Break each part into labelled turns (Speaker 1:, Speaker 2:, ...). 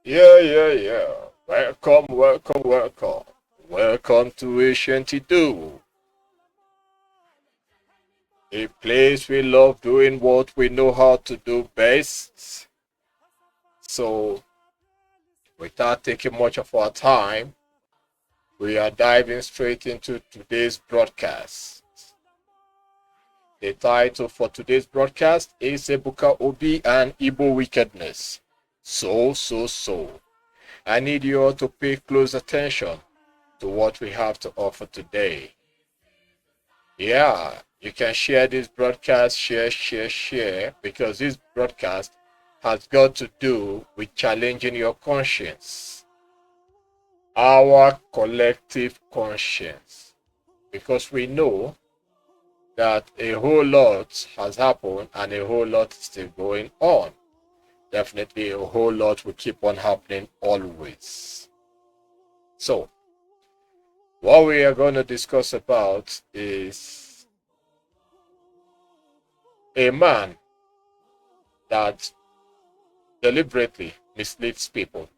Speaker 1: Yeah. Welcome. Welcome to Ancient Do, a place we love doing what we know how to do best. So, without taking much of our time, we are diving straight into today's broadcast. The title for today's broadcast is EBUKA Obi and Igbo Wickedness. So. I need you all to pay close attention to what we have to offer today. Yeah, you can share this broadcast, share, because this broadcast has got to do with challenging your conscience, our collective conscience, because we know that a whole lot has happened and a whole lot is still going on. Definitely a whole lot will keep on happening always. So, what we are going to discuss about is a man that deliberately misleads people.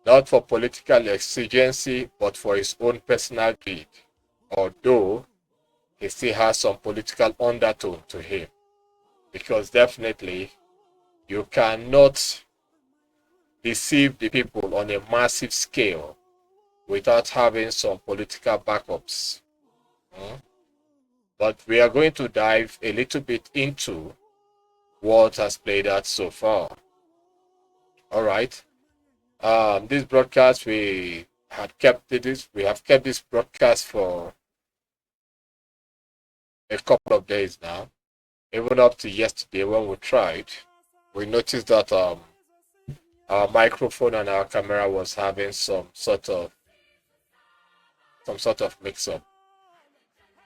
Speaker 1: Not for political exigency, but for his own personal greed. Although he still has some political undertone to him. Because definitely you cannot deceive the people on a massive scale without having some political backups. But we are going to dive a little bit into what has played out so far. All right. This broadcast, we have kept this broadcast for a couple of days now. Even up to yesterday when we tried, we noticed that our microphone and our camera was having some sort of mix-up.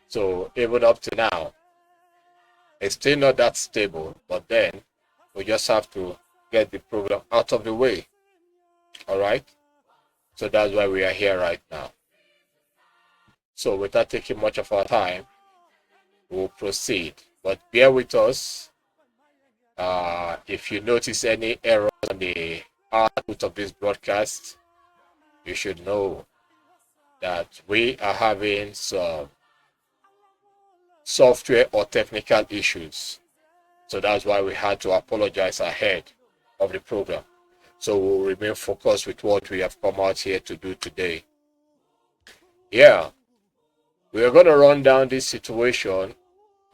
Speaker 1: So even up to now, it's still not that stable, but then we just have to get the program out of the way. All right? So that's why we are here right now. So without taking much of our time, we'll proceed. But bear with us. If you notice any errors on the output of this broadcast, you should know that we are having some software or technical issues. So that's why we had to apologize ahead of the program. So we'll remain focused with what we have come out here to do today. Yeah, we are going to run down this situation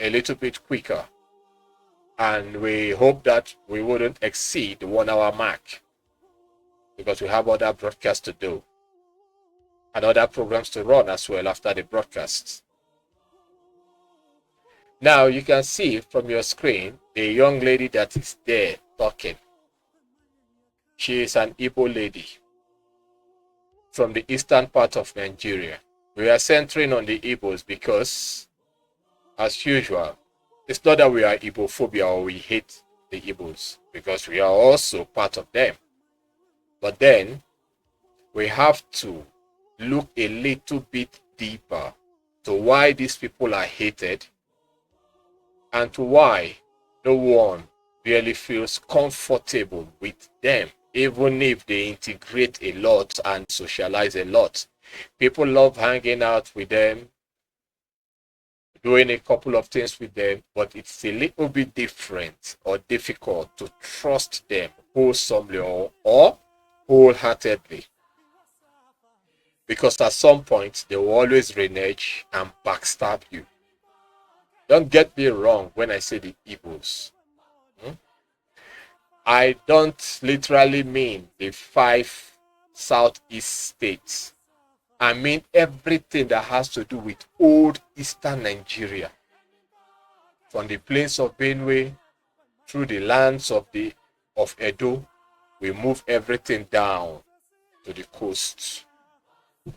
Speaker 1: a little bit quicker, and we hope that we wouldn't exceed the 1 hour mark, because we have other broadcasts to do and other programs to run as well after the broadcasts. Now you can see from your screen the young lady that is there talking. She is an Igbo lady from the eastern part of Nigeria. We are centering on the Igbos because, as usual, it's not that we are Igbophobia or we hate the Igbos, because we are also part of them. But then we have to look a little bit deeper to why these people are hated and to why no one really feels comfortable with them, even if they integrate a lot and socialize a lot. People love hanging out with them, doing a couple of things with them, but it's a little bit different or difficult to trust them wholesomely or wholeheartedly. Because at some point, they will always renege and backstab you. Don't get me wrong when I say the Igbos. I don't literally mean the 5 southeast states. I mean everything that has to do with old eastern Nigeria. From the plains of Benue through the lands of Edo, we move everything down to the coast.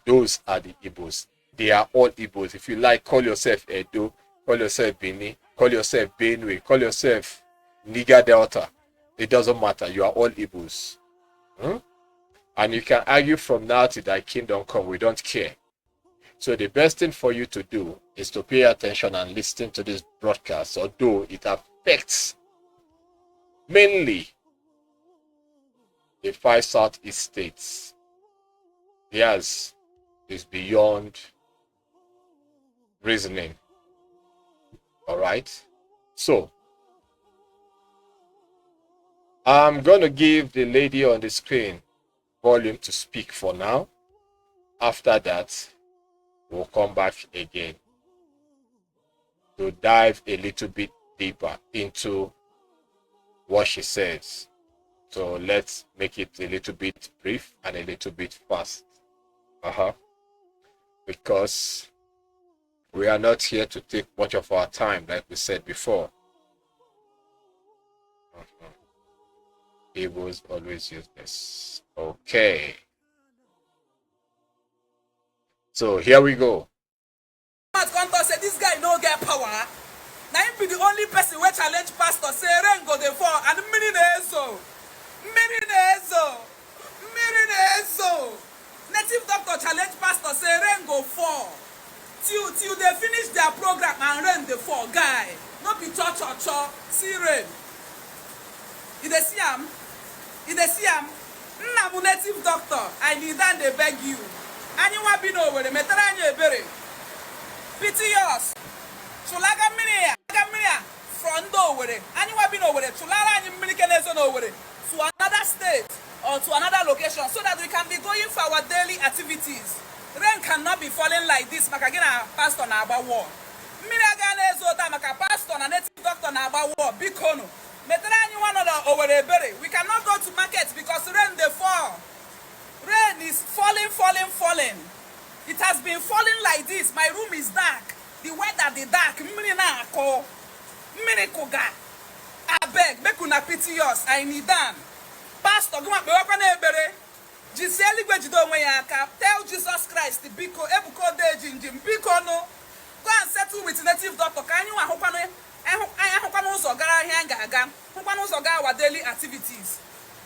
Speaker 1: Those are the Igbos. They are all Igbos. If you like, call yourself Edo, call yourself Bini, call yourself Benue, call yourself Niger Delta. It doesn't matter. You are all Igbos. And you can argue from now till thy kingdom come. We don't care. So the best thing for you to do is to pay attention and listen to this broadcast, although it affects mainly the 5 southeast states. Yes, it's beyond reasoning. All right. So I'm going to give the lady on the screen volume to speak for now. After that, we'll come back again to dive a little bit deeper into what she says. So let's make it a little bit brief and a little bit fast. Because we are not here to take much of our time, like we said before. It was always useless. Okay. So here we go.
Speaker 2: Say this guy no get power. Now him be the only person who challenge pastor say rain go dey fall and many native doctor challenge pastor say rain go fall till they finish their program and rain dey fall. Guy no be cho see rain. You dey see am? Nna native doctor, I need and they beg you. Anyone be no where metara anya ebere. Pity yours. Chulaga minia from do where. Anyone be no where. Chulara anya milikenezo no where. To another state or to another location so that we can be going for our daily activities. Rain cannot be falling like this. Makagina pastor na about war. Minia ganezo ta maka pastor na native doctor na about war. Bikono. We cannot go to market because rain they fall. Rain is falling. It has been falling like this. My room is dark. The weather the dark. I beg, make una pity us. I need them. Pastor, go up ebere. Gisele gbejido onwe ya aka. Tell Jesus Christ, biko ebuka obi biko no. Go and settle with native doctor. Can you ahopano? Our daily activities.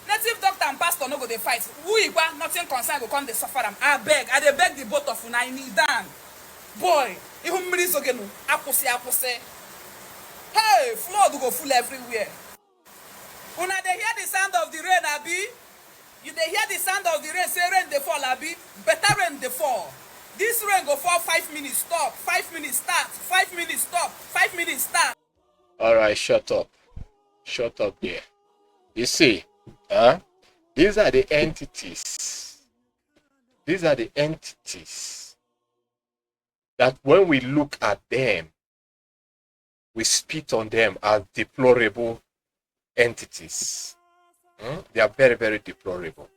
Speaker 2: Native doctor and pastor no go dey fight. Nothing concern go come dey suffer them. I beg the both of you. I need them. Boy, even mirizogenu apose. Hey, flood go full everywhere. Una dey hear the sound of the rain, abi? You dey hear the sound of the rain, say rain dey fall, abi? Better rain dey fall. This rain go fall 5 minutes, stop. 5 minutes, start. 5 minutes, stop. 5 minutes, start.
Speaker 1: All right, shut up there. You see, these are the entities that when we look at them, we spit on them as deplorable entities. They are very, very deplorable.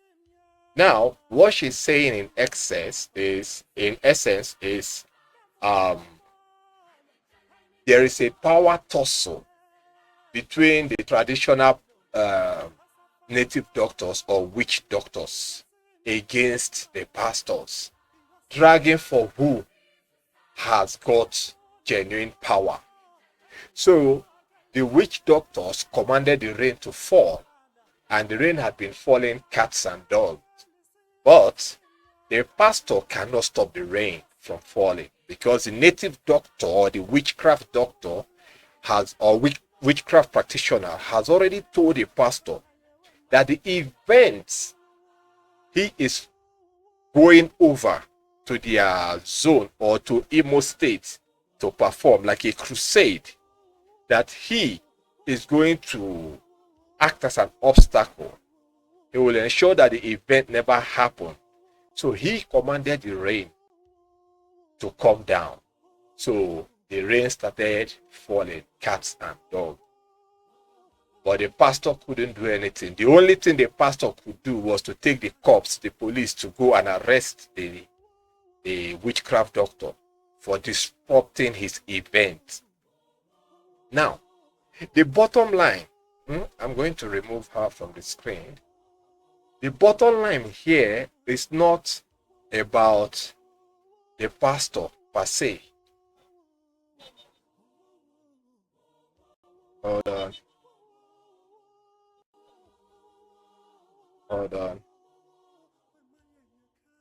Speaker 1: Now, what she's saying in essence is there is a power tussle between the traditional native doctors or witch doctors against the pastors, dragging for who has got genuine power. So the witch doctors commanded the rain to fall, and the rain had been falling cats and dogs. But the pastor cannot stop the rain from falling because the native doctor or the witchcraft doctor witchcraft practitioner has already told the pastor that the event he is going over to their zone or to Imo State to perform like a crusade, that he is going to act as an obstacle. He will ensure that the event never happened. So he commanded the rain to come down. So the rain started falling, cats and dogs. But the pastor couldn't do anything. The only thing the pastor could do was to take the cops, the police, to go and arrest the witchcraft doctor for disrupting his event. Now, the bottom line, I'm going to remove her from the screen. The bottom line here is not about the pastor per se. Hold on. Hold on.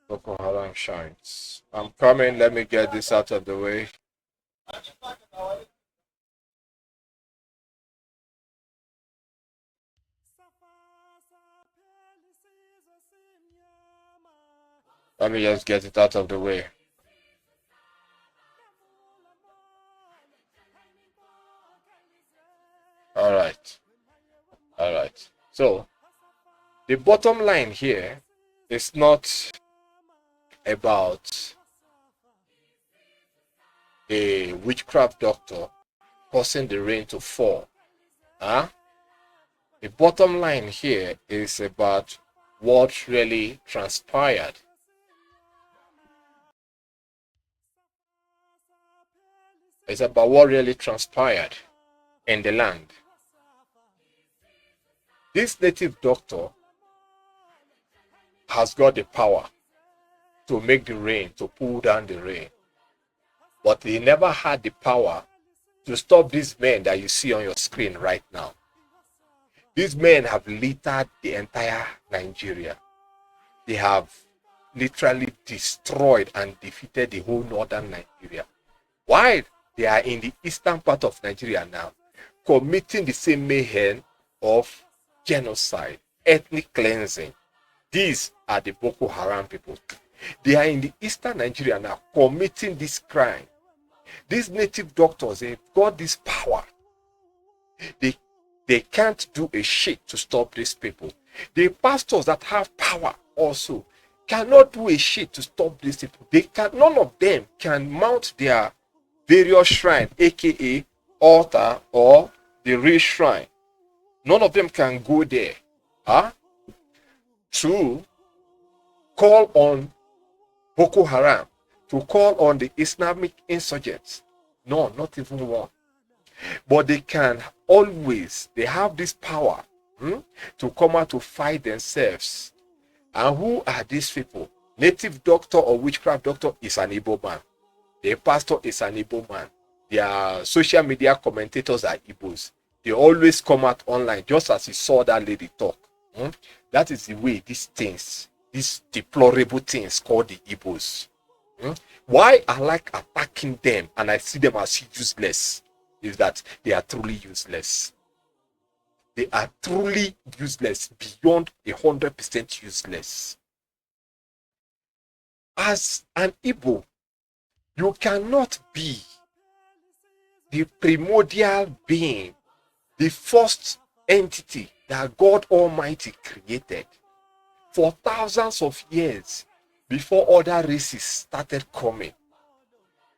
Speaker 1: Boko Haram shines. I'm coming. Let me get this out of the way. Let me just get it out of the way. All right. All right. So, the bottom line here is not about a witchcraft doctor causing the rain to fall. The bottom line here is about what really transpired. It's about what really transpired in the land. This native doctor has got the power to make the rain, to pull down the rain. But he never had the power to stop these men that you see on your screen right now. These men have littered the entire Nigeria. They have literally destroyed and defeated the whole northern Nigeria. Why? They are in the eastern part of Nigeria now, committing the same mayhem of genocide, ethnic cleansing. These are the Boko Haram people. They are in the eastern Nigeria now, committing this crime. These native doctors, they've got this power. They can't do a shit to stop these people. The pastors that have power also cannot do a shit to stop these people. None of them can mount their various shrine, aka altar or the real shrine. None of them can go there to call on Boko Haram, to call on the Islamic insurgents. No, not even one. But they can always, they have this power to come out to fight themselves. And who are these people? Native doctor or witchcraft doctor is an Igbo man. The pastor is an Igbo man. Their social media commentators are Igbos. They always come out online, just as you saw that lady talk. That is the way these things, these deplorable things called the Igbos. Why I like attacking them and I see them as useless is that they are truly useless. They are truly useless, beyond 100% useless. As an Igbo, you cannot be the primordial being, the first entity that God Almighty created for thousands of years before other races started coming.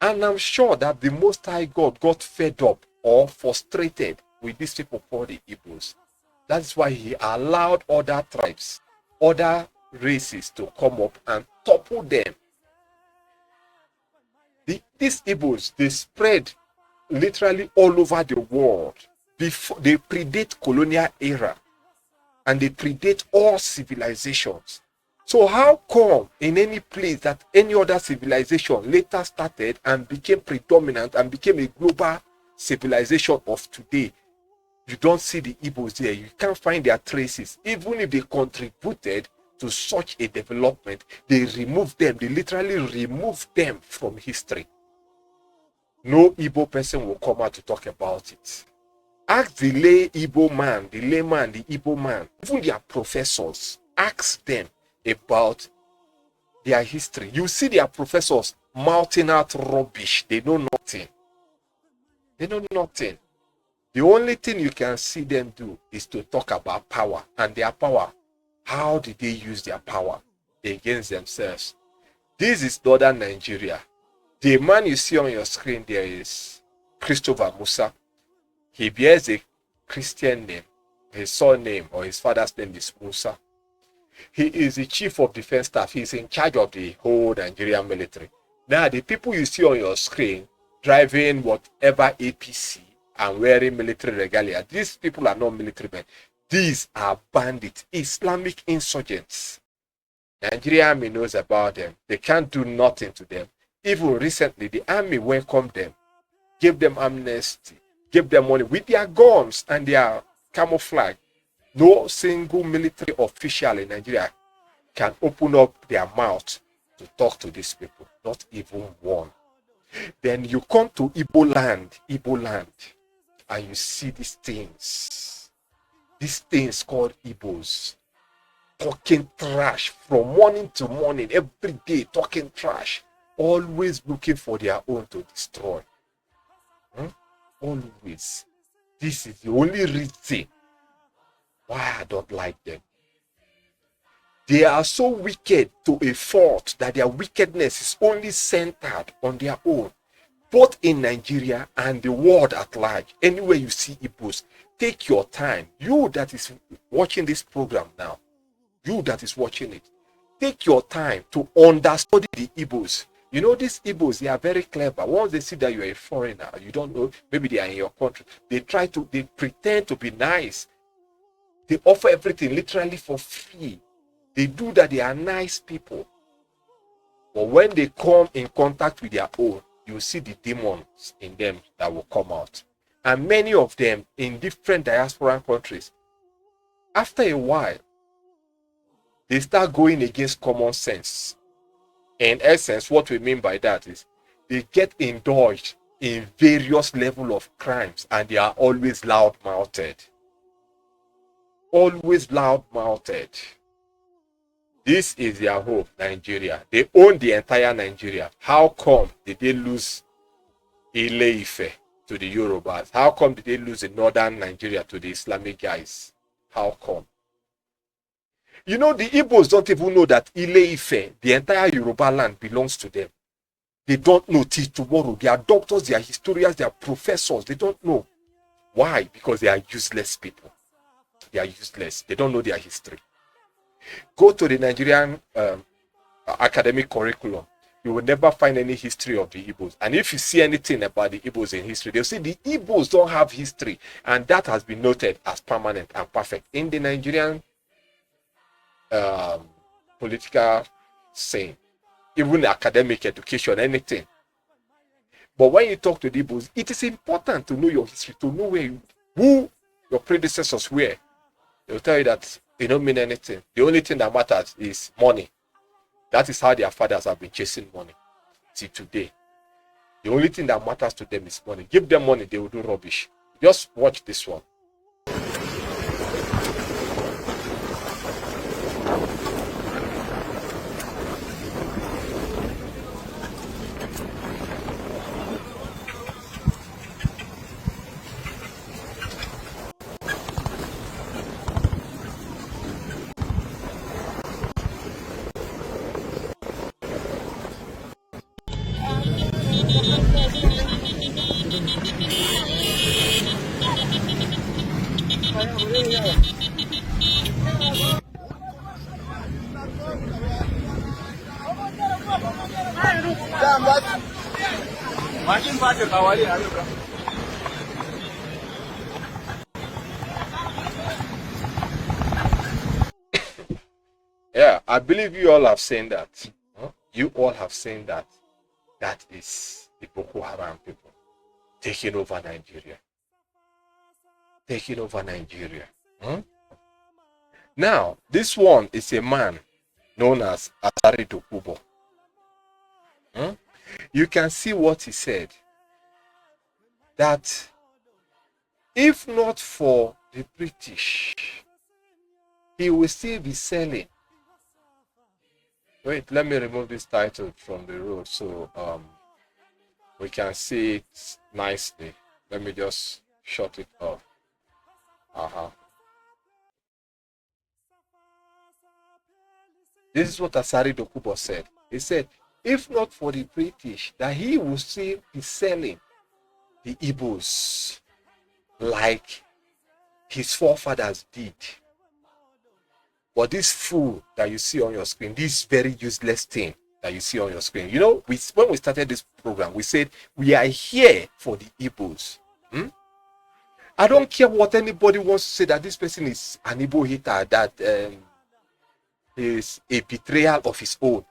Speaker 1: And I'm sure that the Most High God got fed up or frustrated with these people called the Igbos. That's why he allowed other tribes, other races to come up and topple them. These Igbos, they spread literally all over the world. Before they predate colonial era and they predate all civilizations. So how come in any place that any other civilization later started and became predominant and became a global civilization of today, you don't see the Igbos there? You can't find their traces. Even if they contributed to such a development, they removed them. They literally removed them from history. No Igbo person will come out to talk about it. Ask the lay Igbo man, the layman, the Igbo man, even their professors, ask them about their history. You see their professors mouthing out rubbish. They know nothing. They know nothing. The only thing you can see them do is to talk about power. And their power, how did they use their power against themselves? This is northern Nigeria. The man you see on your screen there is Christopher Musa. He bears a Christian name. His surname or his father's name is Musa. He is the chief of defense staff. He's in charge of the whole Nigerian military. Now, the people you see on your screen driving whatever APC and wearing military regalia, these people are not military men. These are bandits, Islamic insurgents. Nigerian army knows about them. They can't do nothing to them. Even recently, the army welcomed them, gave them amnesty, gave them money with their guns and their camouflage. No single military official in Nigeria can open up their mouth to talk to these people. Not even one. Then you come to Igbo land, and you see these things called Igbos, talking trash from morning to morning, every day talking trash, always looking for their own to destroy. Always. This is the only reason why I don't like them. They are so wicked to a fault that their wickedness is only centered on their own, both in Nigeria and the world at large. Anywhere you see Igbos, take your time. You that is watching this program now, you that is watching it, take your time to understand the Igbos. You know, these Igbos, they are very clever. Once they see that you are a foreigner, you don't know, maybe they are in your country, they pretend to be nice. They offer everything literally for free. They do that, they are nice people. But when they come in contact with their own, you see the demons in them that will come out. And many of them in different diaspora countries, after a while, they start going against common sense. In essence, what we mean by that is they get indulged in various levels of crimes and they are always loud-mouthed. Always loud-mouthed. This is their hope, Nigeria. They own the entire Nigeria. How come did they lose Ile-Ife to the Yorubas? How come did they lose the northern Nigeria to the Islamic guys? How come? You know, the Igbos don't even know that Ile-Ife, the entire Yoruba land, belongs to them. They don't know till tomorrow. They are doctors, they are historians, they are professors. They don't know. Why? Because they are useless people. They are useless. They don't know their history. Go to the Nigerian academic curriculum. You will never find any history of the Igbos. And if you see anything about the Igbos in history, they'll say the Igbos don't have history. And that has been noted as permanent and perfect in the Nigerian political scene, even academic education, anything. But when you talk to the Igbos, it is important to know your history, to know who your predecessors were. They'll tell you that they don't mean anything. The only thing that matters is money. That is how their fathers have been chasing money till today. The only thing that matters to them is money. Give them money, they will do rubbish. Just watch this one. Yeah, I believe you all have seen that. You all have seen that. That is the Boko Haram people taking over Nigeria. Taking over Nigeria. Now, this one is a man known as Asari Dokubo. You can see what he said. That if not for the British, he will still be selling. Wait, let me remove this title from the road so we can see it nicely. Let me just shut it off. This is what Asari Dokubo said. He said, if not for the British, that he will still be selling the Igbos like his forefathers did. But this fool that you see on your screen, this very useless thing that you see on your screen, when we started this program, we said we are here for the Igbos. I don't care what anybody wants to say, that this person is an Igbo hater, that is a betrayal of his own.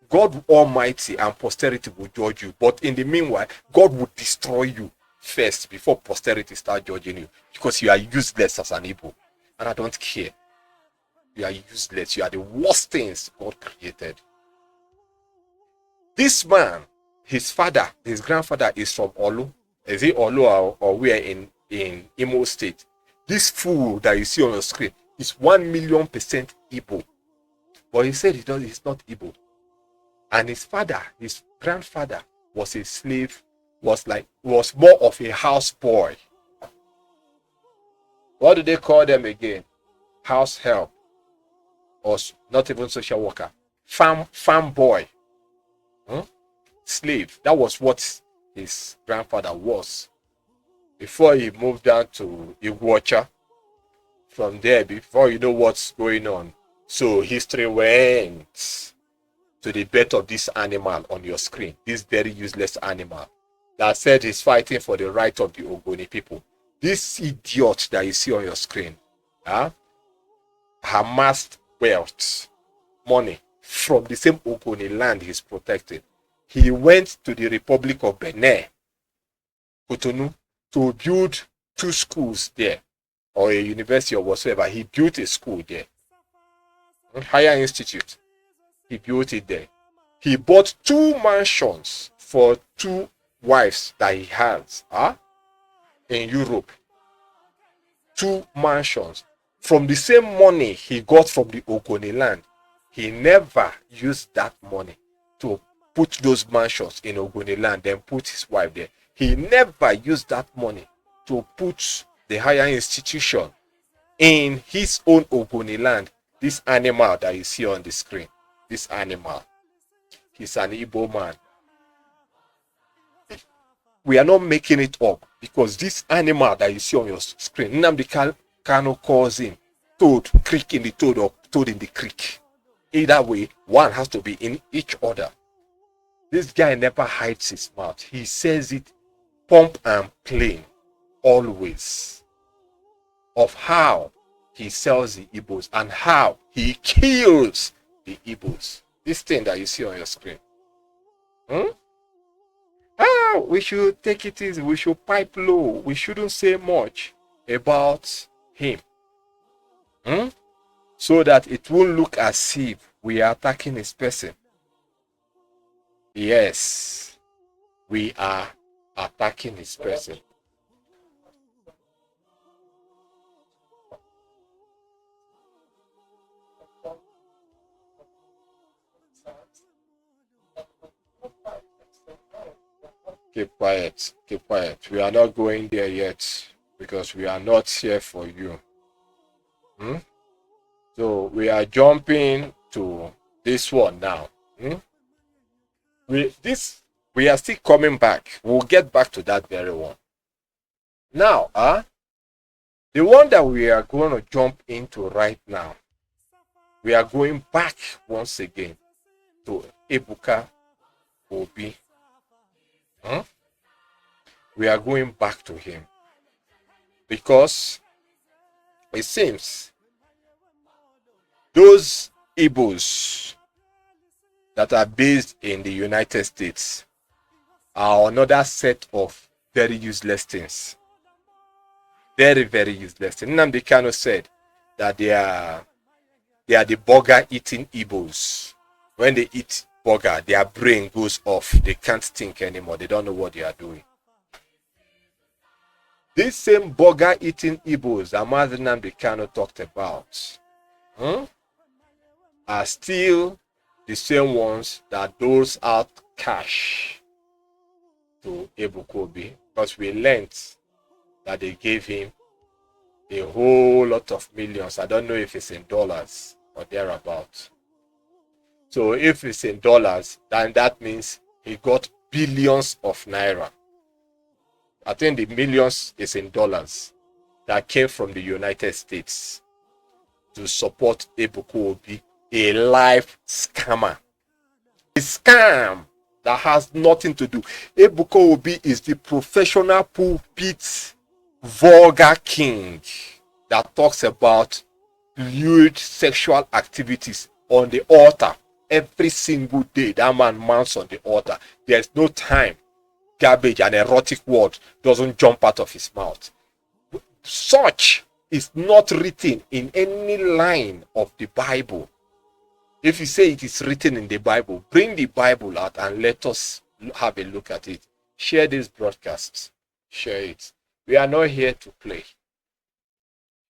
Speaker 1: God Almighty and posterity will judge you. But in the meanwhile, God will destroy you first before posterity start judging you, because you are useless as an Igbo. And I don't care. You are useless. You are the worst things God created. This man, his grandfather is from Olu. Is it Olu or where in Imo State? This fool that you see on your screen is 1,000,000% Igbo. But he said he's not Igbo. And his grandfather was a slave, was more of a house boy. What do they call them again? House help. Or not even social worker. Farm boy. Slave. That was what his grandfather was. Before he moved down to EBUKA. From there, before you know what's going on. So history went to the birth of this animal on your screen. This very useless animal that said he's fighting for the right of the Ogoni people. This idiot that you see on your screen amassed wealth, money from the same Ogoni land he's protected. He went to the Republic of Benin, Cotonou, to build 2 schools there, or a university or whatsoever. He built a school there, higher institute. He built it there. He bought 2 mansions for 2 wives that he has in Europe. 2 mansions from the same money he got from the Ogoni land. He never used that money to put those mansions in Ogoni land, then put his wife there. He never used that money to put the higher institution in his own Ogoni land. This animal that you see on the screen, this animal, he's an Igbo man. We are not making it up, because this animal that you see on your screen, Nnamdi Kanu calls him toad, creek in the toad, or toad in the creek. Either way, one has to be in each other. This guy never hides his mouth. He says it plump and plain, always, of how he sells the Igbos and how he kills the Igbos. This thing that you see on your screen. We should take it easy. We should pipe low. We shouldn't say much about him. So that it won't look as if we are attacking his person. Yes, we are attacking his person. Keep quiet, keep quiet. We are not going there yet, because we are not here for you. So we are jumping to this one now. We are still coming back. We'll get back to that very one. Now, the one that we are going to jump into right now, we are going back once again to EBUKA Obi. We are going back to him, because it seems those Igbos that are based in the United States are another set of very useless things. Very, very useless things. Nnamdi Kanu said that they are the burger eating Igbos. When they eat burger, their brain goes off. They can't think anymore. They don't know what they are doing. These same burger eating Igbos that Mazi Nnamdi Kanu talked about are still the same ones that doles out cash to EBUKA Obi, because we learned that they gave him a whole lot of millions. I don't know if it's in dollars or thereabouts. So if it's in dollars, then that means he got billions of naira. I think the millions is in dollars. that came from the United States to support EBUKA OBI, a live scammer. A scam that has nothing to do. EBUKA OBI is the professional pulpit vulgar king that talks about lewd sexual activities on the altar every single day. That man mounts on the altar. There's no time garbage and erotic word doesn't jump out of his mouth. Such is not written in any line of the Bible. If you say it is written in the Bible, bring the Bible out and let us have a look at it. Share this broadcast. Share it. We are not here to play.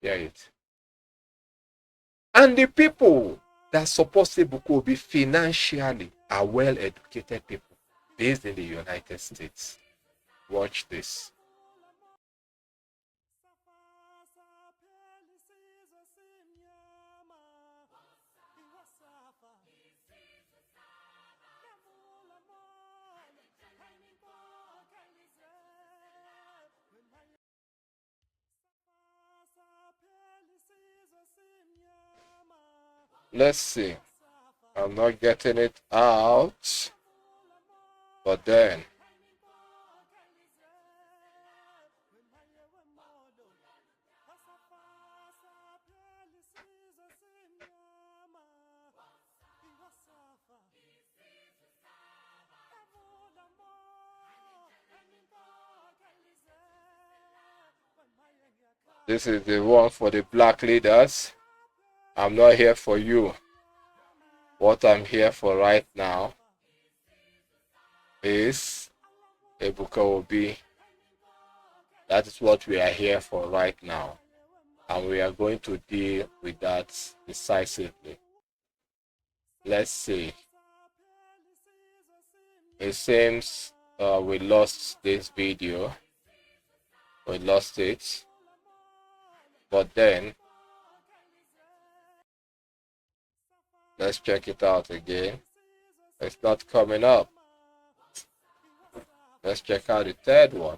Speaker 1: Share it. And the people that support EBUKA OBI financially are well-educated people based in the United States. Watch this. Let's see. I'm not getting it out. But then this is the one for the black leaders. I'm not here for you. What I'm here for right now is EBUKA OBI. That is what we are here for right now. And we are going to deal with that decisively. Let's see. It seems we lost this video. We lost it. But then let's check it out again. It's not coming up. Let's check out the third one.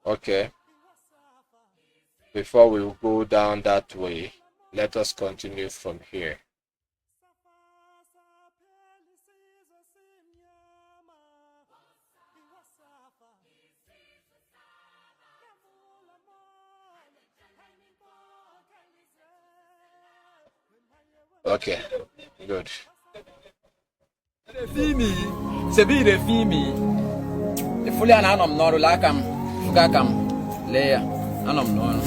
Speaker 1: Okay. Before we go down that way, let us continue from here. Okay, good.
Speaker 3: Sebi de fimi. The fully an anom nor lakam, fugakam, layer, anom no.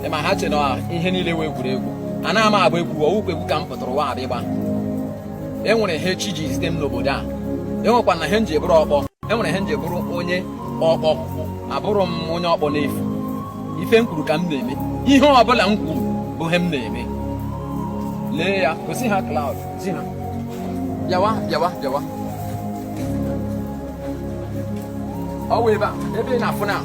Speaker 3: The mahachi no, in Henny Lewe Gurego. And I'm a way who come for the Wadiba. Then when a HG is them noboda. Then upon a henge bro, then when a henge bro onye, or a borom on your bonif. If him could come name me, he home about uncle, bohem name me. Leia, go see her cloud. See her. Yawa. Oh, we back. Maybe enough for now.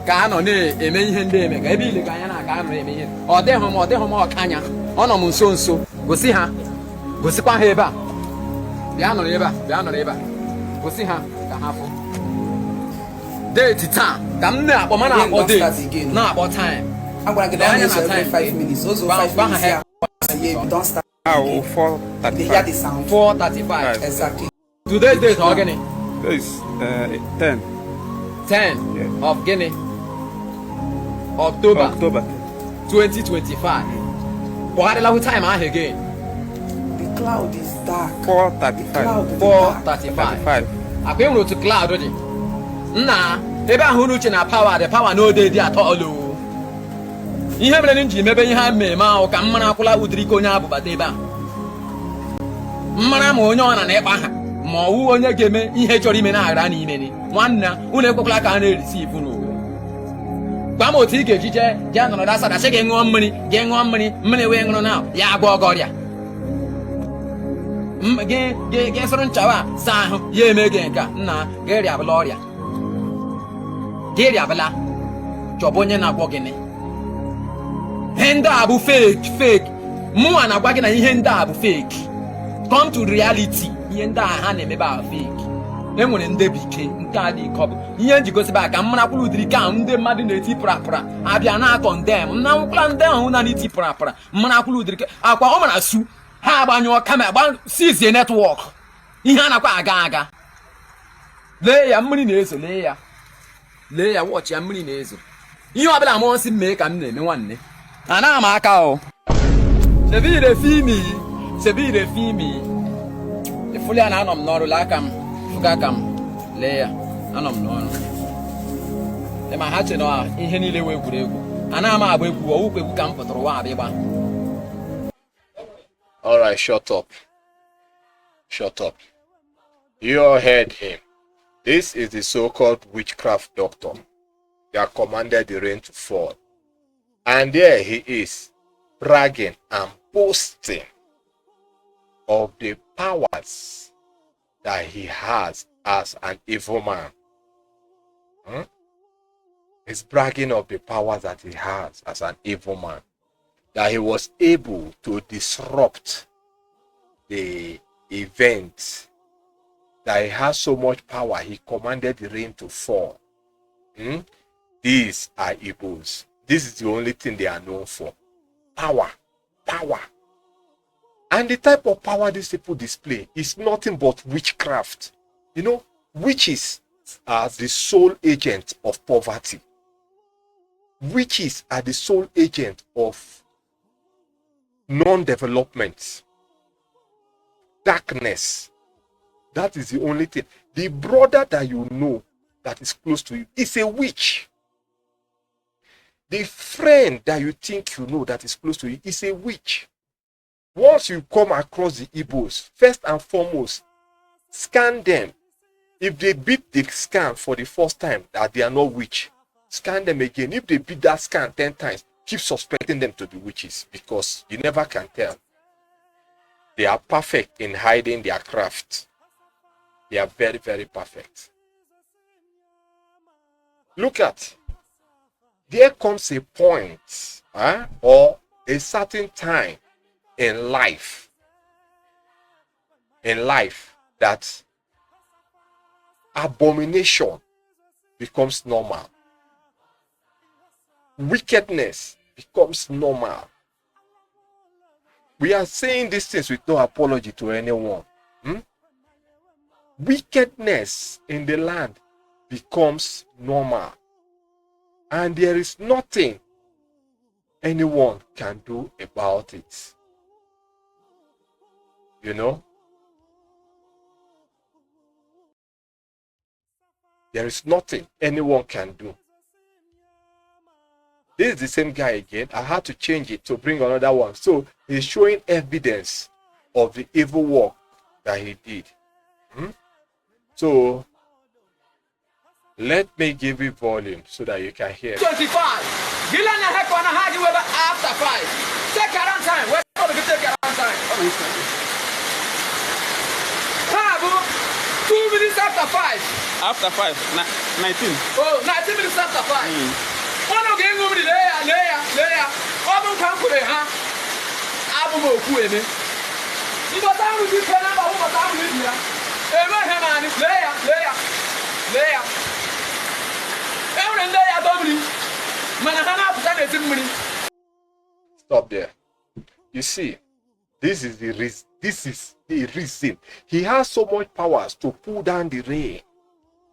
Speaker 3: Can on a main hende, maybe the Guyana can remain. Or de home or Kanya. On a monsoon so. Go see her. Go see her. Piano labor. Go see her. Day to time. Come now, but man, or day. Now about time.
Speaker 2: I'm going to get down here every 5 minutes. Also 5 minutes. Don't start.
Speaker 3: 4:35. 4:35.
Speaker 2: Exactly.
Speaker 3: Today's date, how Guinea?
Speaker 4: This is 10.
Speaker 3: 10
Speaker 4: Yeah.
Speaker 3: of Guinea. October 2025. What a long time I again.
Speaker 2: The cloud is dark.
Speaker 4: 4:35.
Speaker 3: 4:35. I came to cloud already. Nah, ebe ahụ n'uche na power, the power no dey at all. Ihe mere nji mebe ihe a mmemme ahụ ka mmara akwụla udiri ka onye abụbata ebe a. Mmara ma onye ọ na na-ekpa aha ma ọwụ onye ga-eme ihe chọrọ ime na-aghara n'ime ni. Nwanna unu ekwekwala ka a na-erisi ifu n'owe. Gwa m otu ị ga-eji jee nọrọ asada sị gị ṅụọ mmiri wee ṅụrụ na ya agba ọgọ ọrịa. Gị sụrụ nchawa saa ahụ ya eme gị nke a nna gị rịabụla ọrịa. Gị rịabụla chọbụ onye na-agwọ gịnị. Henda abu fake. Mwa na gwagi na ihe nda abu fake. Come to reality. ihe ndị a ha na-emebe a fake. Enwere ndị bike nke a dị ike ọ bụ ihe njikọsiba aka mmarakwụrụ udiri ka ndị mmadụ na-eti prapra abịa na-akọndem na nkwụkwara ndị ahụ na n'iti prapra mmarakwụrụ udiri akwa ọ mara su ha agbanyụọ kamera gba sizie netwọk ihe a nakwa aga lee ya mmiri na-ezo lee ya wọchị ya mmiri na-ezo ihe ọbụla amụọ nsị mee ka m na-eme nwanne anaghị m aka o sebire fimi ifuli ya na anọ m n'ọrụ la aka m fuga aka m lee ya anọ m n'ọrụ ma ha che na ihe niile wee egwuregwu anaghị m agba egwu ọwụkwa egwu ka m pụtara ụwa abịa ịgba.
Speaker 1: All right, shut up. You all heard him. This is the so-called witchcraft doctor that commanded the rain to fall. And there he is, bragging and boasting of the powers that he has as an evil man. He's bragging of the powers that he has as an evil man. That he was able to disrupt the event. That he has so much power, he commanded the rain to fall. These are Igbos. This is the only thing they are known for. Power. And the type of power these people display is nothing but witchcraft. You know, witches are the sole agent of poverty. Witches are the sole agent of non-development. Darkness. That is the only thing. The brother that you know that is close to you is a witch. The friend that you think you know that is close to you is a witch. Once you come across the Igbos, first and foremost, scan them. If they beat the scan for the first time that they are not witch, scan them again. If they beat that scan 10 times, keep suspecting them to be witches because you never can tell. They are perfect in hiding their craft. They are very, very perfect. Look at, there comes a point or a certain time in life that abomination becomes normal. Wickedness becomes normal. We are saying these things with no apology to anyone. Wickedness in the land becomes normal. And there is nothing anyone can do about it. You know? There is nothing anyone can do. This is the same guy again. I had to change it to bring another one. So he's showing evidence of the evil work that he did. So let me give you volume so that you can hear.
Speaker 3: 25. After 5. Take around time. We're going to take around time. 2 minutes after 5.
Speaker 4: After 5, 19.
Speaker 3: Oh, 19 minutes after 5. One of them will be there. Open come to the hand. Abu Kueme. You got down with this number over time with you. Abraham is layer. Every day I don't believe.
Speaker 1: Stop there. You see, this is the reason. He has so much powers to pull down the rain.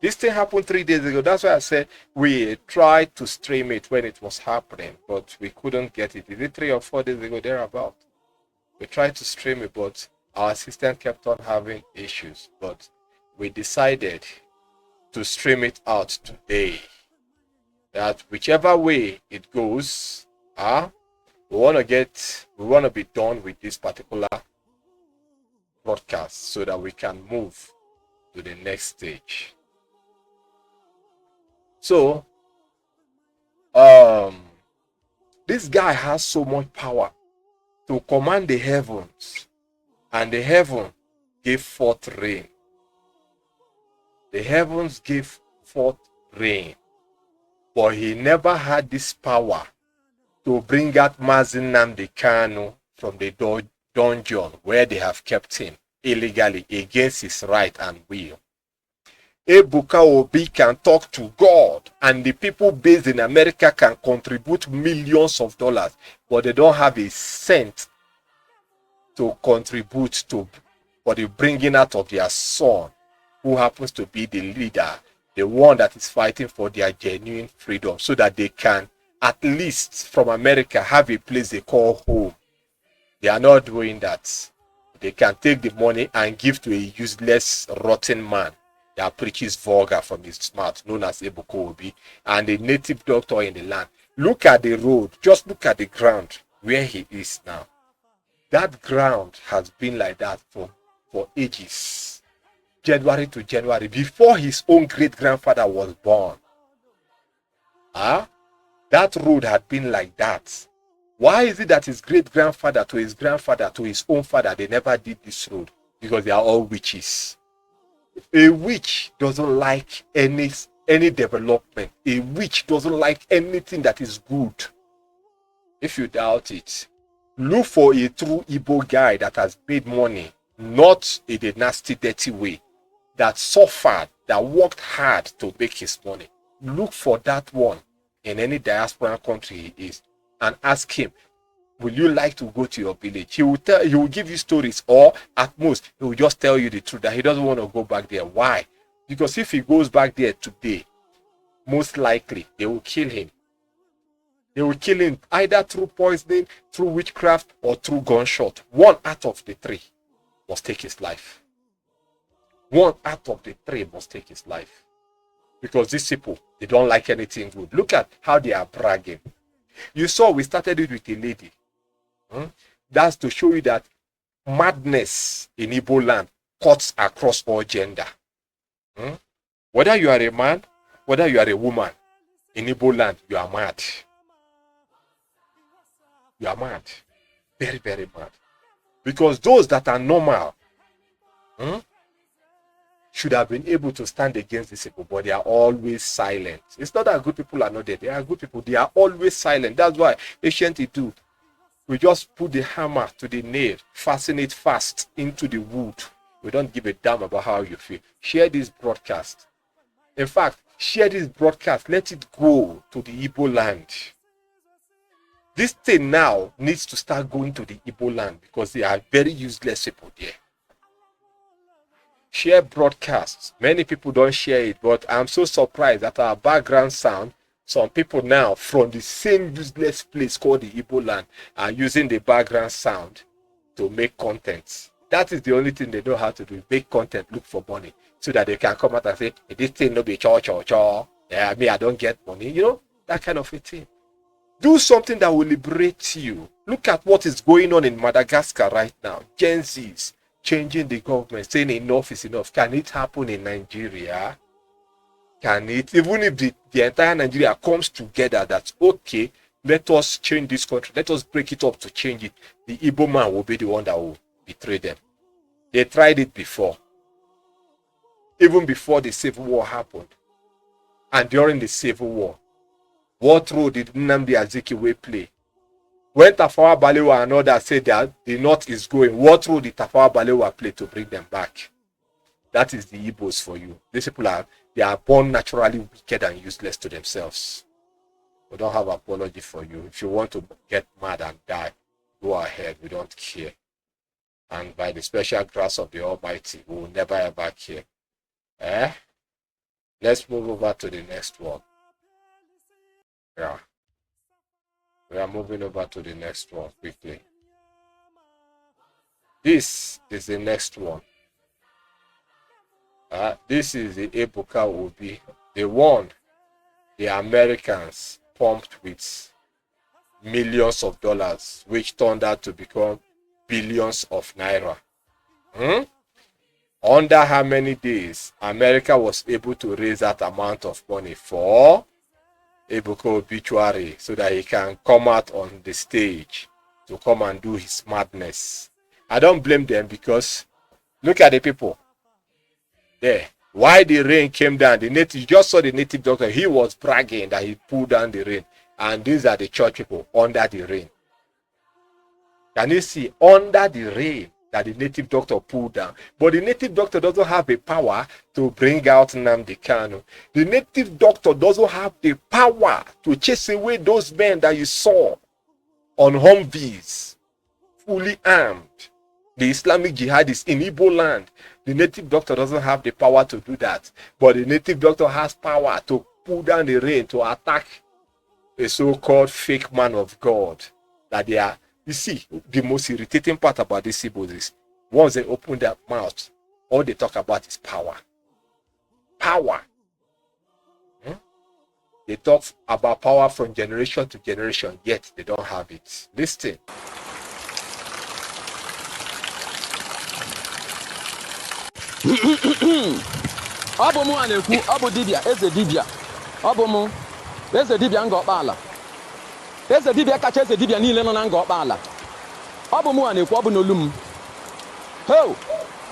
Speaker 1: This thing happened 3 days ago. That's why I said we tried to stream it when it was happening, but we couldn't get it. Is it 3 or 4 days ago, thereabout? We tried to stream it, but our system kept on having issues. But we decided to stream it out today. That whichever way it goes, we want to be done with this particular broadcast so that we can move to the next stage. So, this guy has so much power to command the heavens, and the heaven gave forth rain. The heavens gave forth rain, but he never had this power to bring out Mazi Nnamdi Kanu from the dungeon where they have kept him. illegally against his right and will. EBUKA OBI can talk to God, and the people based in America can contribute millions of dollars, but they don't have a cent to contribute to for the bringing out of their son, who happens to be the leader, the one that is fighting for their genuine freedom, so that they can, at least from America, have a place they call home. They are not doing that. They can take the money and give to a useless, rotten man that preaches vulgar from his mouth, known as EBUKA OBI, and a native doctor in the land. Look at the road. Just look at the ground where he is now. That ground has been like that for ages. January to January, before his own great-grandfather was born. That road had been like that. Why is it that his great-grandfather to his grandfather to his own father, they never did this road? Because they are all witches. A witch doesn't like any development. A witch doesn't like anything that is good. If you doubt it, look for a true Igbo guy that has made money, not in a nasty, dirty way, that suffered, that worked hard to make his money. Look for that one in any diaspora country he is, and ask him, will you like to go to your village? He will give you stories, or at most he will just tell you the truth that he doesn't want to go back there. Why? Because if he goes back there today, most likely they will kill him. They will kill him either through poisoning, through witchcraft, or through gunshot. One out of the three must take his life. One out of the three must take his life. Because these people, they don't like anything good. Look at how they are bragging. You saw we started it with a lady. That's to show you that madness in Igbo land cuts across all gender. Whether you are a man, whether you are a woman, in Igbo land, you are mad. You are mad. Very, very mad. Because those that are normal should have been able to stand against these people, but they are always silent. It's not that good people are not there. They are good people. They are always silent. That's why ancient Idu, we just put the hammer to the nail, fasten it fast into the wood. We don't give a damn about how you feel. Share this broadcast. In fact, share this broadcast. Let it go to the Igbo land. This thing now needs to start going to the Igbo land because they are very useless people there. Share broadcasts. Many people don't share it, but I'm so surprised that our background sound, some people now from the same useless place called the Igbo land are using the background sound to make content. That is the only thing they know how to do, make content, look for money, so that they can come out and say, hey, this thing no be cho. Yeah, me, I don't get money. You know, that kind of a thing. Do something that will liberate you. Look at what is going on in Madagascar right now. Gen Zs changing the government, saying enough is enough. Can it happen in Nigeria? Can it? Even if the entire Nigeria comes together, that's okay. Let us change this country. Let us break it up to change it. The Igbo man will be the one that will betray them. They tried it before. Even before the Civil War happened. And during the Civil War, what role did Nnamdi Azikiwe play? When Tafawa Balewa and others said that the North is going, what role did Tafawa Balewa play to bring them back? That is the Igbos for you. These people they are born naturally wicked and useless to themselves. We don't have apology for you. If you want to get mad and die, go ahead. We don't care. And by the special grace of the Almighty, we will never ever care. Let's move over to the next one. Yeah. We are moving over to the next one quickly. This is the next one. This is the EBUKA OBI, the one the Americans pumped with millions of dollars, which turned out to become billions of naira. Under how many days America was able to raise that amount of money for EBUKA obituary, so that he can come out on the stage to come and do his madness? I don't blame them, because look at the people there. Why the rain came down, you just saw the native doctor, he was bragging that he pulled down the rain, and these are the church people under the rain. Can you see? Under the rain, that the native doctor pulled down. But the native doctor doesn't have the power to bring out Nnamdi Kanu. The native doctor doesn't have the power to chase away those men that you saw on Humvees, fully armed. The Islamic jihadists in Igbo land. The native doctor doesn't have the power to do that. But the native doctor has power to pull down the rain, to attack a so-called fake man of God. That they are, you see, the most irritating part about these Igbos is once they open their mouth, all they talk about is power. Power. They talk about power from generation to generation, yet they don't have it. Listen.
Speaker 3: Ọ bụ mụ a na-ekwu, ọ bụ dibịa, eze dibịa. Ọ bụ mụ, eze dibịa nga ọkpaala. Eze dibịa kacha eze dibịa niile nọ na nga ọkpaala. Ọ bụ mụ a na-ekwu, ọ bụ n'olu m. Ho!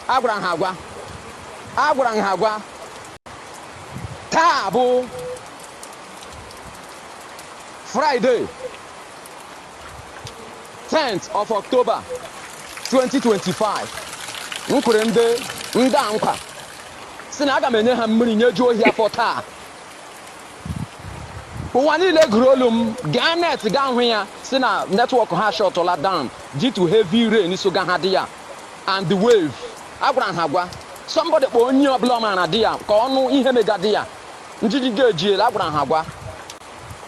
Speaker 3: Agwara m ha agwa. Agwara m ha agwa. Taa bụ Friday, 10th of October, 2025. M kwere ndị a nkwa si na aga m enye ha mmiri nyejuo ohi afọ taa. Ụwa niile gụrụ olu m gaa net gaa hụ ya si na netwọk ha shọtụla down due to heavy rain so ga ha dị ya and the wave. Agwara ha agwa somebody kpọọ onye ọbụla ma na dị ya ka ọnụ ihe mega dị ya njiji ga-ejiela. Agwara ha agwa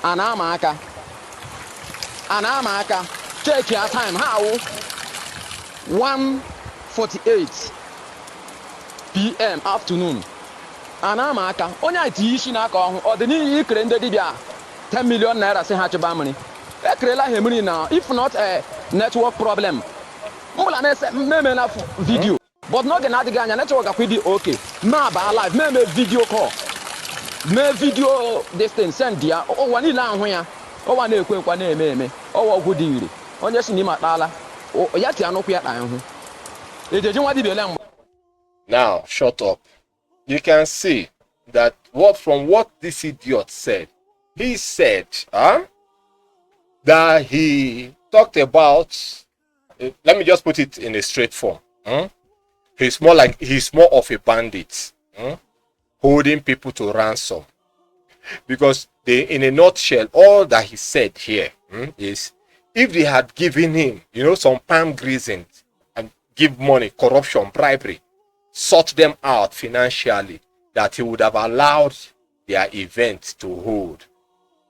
Speaker 3: a na-ama aka check your time ha awụ 1:48 p.m. afternoon. A na-ama aka onye a tinye isi n'aka ọhụụ ọ dị n'ihi ikere ndị dibịa 10 million naira si ha chụba mmiri. Ekerela ha mmiri na if not a network problem. Mbụla na-ese mmeme na video but n'oge na-adịghị anya network gakwa dị okay. Ma baa live meme video call, mee video distance send ya ụwa niile ahụ ya. Ọwa na-ekwe nkwa na-eme ọwa ọgwụ dị ire onye si n'ime akpala ya ti anụkwu ya kpa ihu ejeji nwa dibịa ele mgbe.
Speaker 1: Now, shut up. You can see that from what this idiot said, he said that he talked about, let me just put it in a straight form. He's more of a bandit, holding people to ransom. Because in a nutshell, all that he said here is if they had given him, some palm greasing and give money, corruption, bribery, sort them out financially, that he would have allowed their event to hold.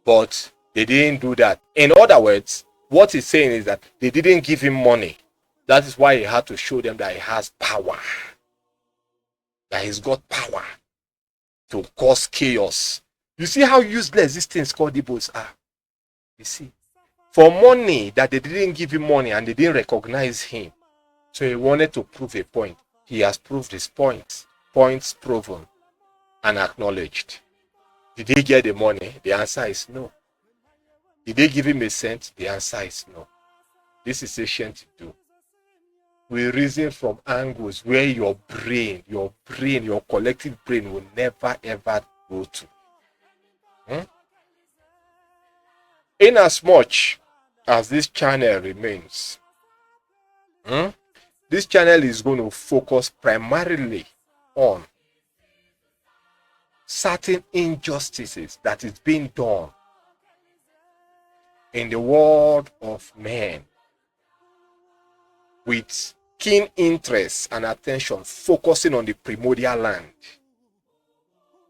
Speaker 1: But they didn't do that. In other words, what he's saying is that they didn't give him money. That is why he had to show them that he has power. That he's got power to cause chaos. You see how useless these things called Igbos are? You see? For money that they didn't give him money and they didn't recognize him. So he wanted to prove a point. He has proved his points. Points proven and acknowledged. Did he get the money? The answer is no. Did they give him a cent? The answer is no. This is ancient to do. We reason from angles where your collective brain will never ever go to. Inasmuch as this channel remains, this channel is going to focus primarily on certain injustices that is being done in the world of men, with keen interest and attention focusing on the primordial land.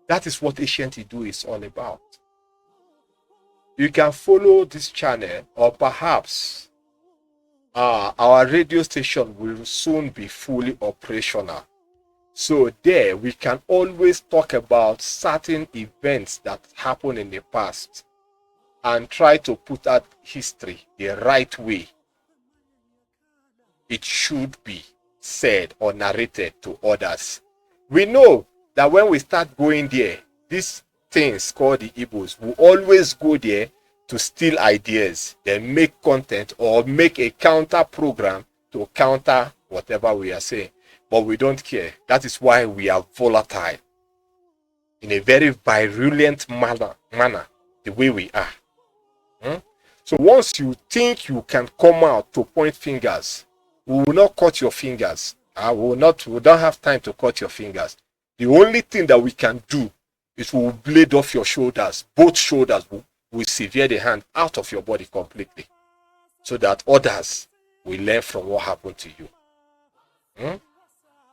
Speaker 1: That is what Ancient Idu is all about. You can follow this channel, or perhaps our radio station will soon be fully operational. So there we can always talk about certain events that happened in the past and try to put out history the right way it should be said or narrated to others. We know that when we start going there, these things called the Igbos will always go there to steal ideas, then make content or make a counter program to counter whatever we are saying. But we don't care. That is why we are volatile in a very virulent manner the way we are. So once you think you can come out to point fingers We will not cut your fingers. We don't have time to cut your fingers. The only thing that we can do is we will blade off your shoulders. Both shoulders will sever the hand out of your body completely, so that others will learn from what happened to you.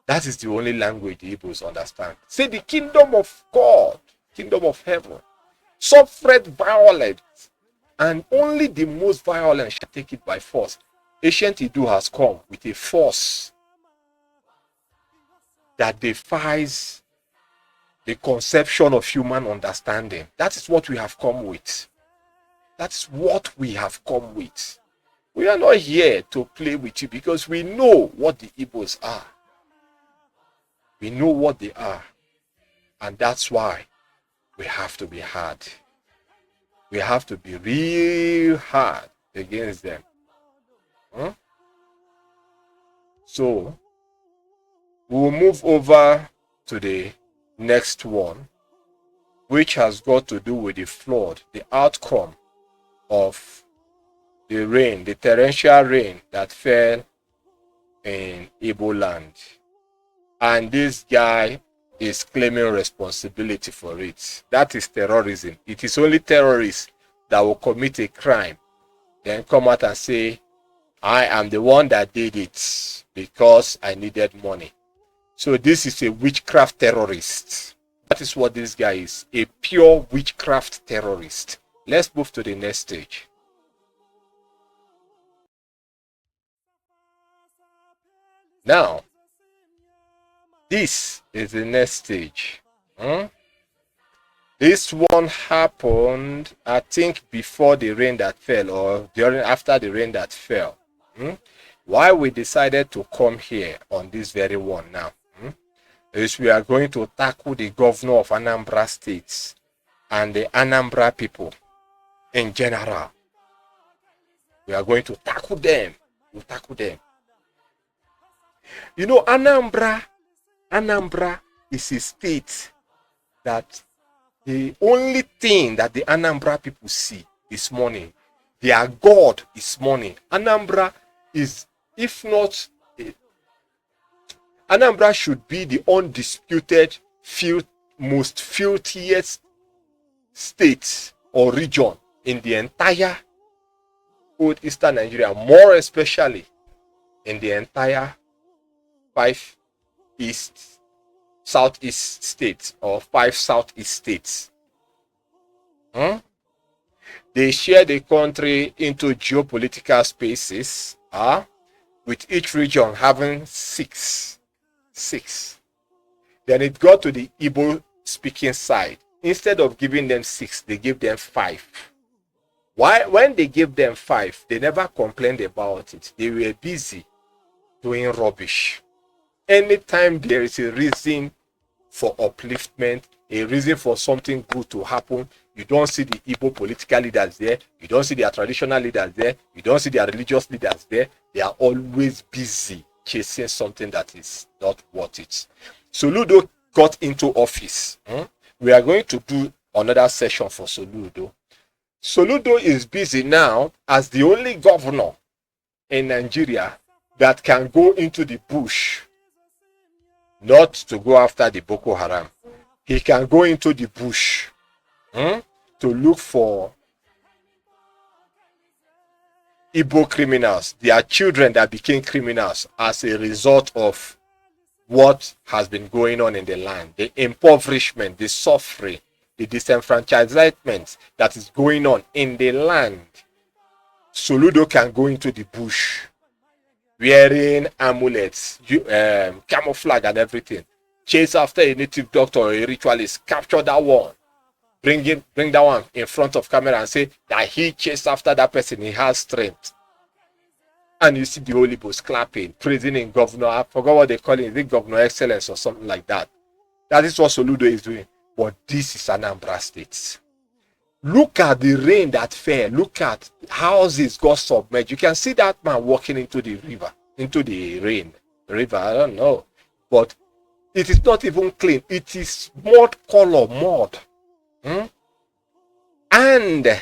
Speaker 1: That is the only language the Igbos understand. Say the kingdom of God, kingdom of heaven, suffered violence, and only the most violent shall take it by force. Ancient Idu has come with a force that defies the conception of human understanding. That is what we have come with. That's what we have come with. We are not here to play with you because we know what the Igbos are. We know what they are. And that's why we have to be hard. We have to be real hard against them. So, we'll move over to the next one, which has got to do with the flood, the outcome of the rain, the torrential rain that fell in Igbo land. And this guy is claiming responsibility for it. That is terrorism. It is only terrorists that will commit a crime, then come out and say, I am the one that did it because I needed money. So this is a witchcraft terrorist. That is what this guy is, a pure witchcraft terrorist. Let's move to the next stage. Now, this is the next stage. This one happened, I think, before the rain that fell, or after the rain that fell. Why we decided to come here on this very one now is we are going to tackle the governor of Anambra State and the Anambra people in general. We are going to tackle them. We'll tackle them. You know, Anambra is a state that the only thing that the Anambra people see is money. Their God is money. Anambra is, if not, Anambra should be the undisputed most filthiest state or region in the entire old Eastern Nigeria, more especially in the entire 5 southeast states or 5 southeast states. They share the country into geopolitical spaces, with each region having 6. Then it got to the Igbo speaking side. Instead of giving them 6, they give them 5. Why? When they gave them 5, they never complained about it. They were busy doing rubbish. Anytime there is a reason for upliftment, a reason for something good to happen, you don't see the Igbo political leaders there, you don't see their traditional leaders there, you don't see their religious leaders there. They are always busy chasing something that is not worth it. Soludo got into office. We are going to do another session for Soludo. Soludo is busy now as the only governor in Nigeria that can go into the bush, not to go after the Boko Haram. He can go into the bush to look for Igbo criminals, their children that became criminals as a result of what has been going on in the land, the impoverishment, the suffering, the disenfranchisement that is going on in the land. Soludo can go into the bush wearing amulets, camouflage and everything, chase after a native doctor or a ritualist, capture that one, bring that one in front of camera and say that he chased after that person, he has strength. And you see the Holy Ghost clapping, praising in governor, I forgot what they call it, is it Governor Excellence or something like that? That is what Soludo is doing. But this is Anambra State. Look at the rain that fell. Look at houses got submerged. You can see that man walking into the river, into the rain. River, I don't know. But it is not even clean. It is mud color, mud. And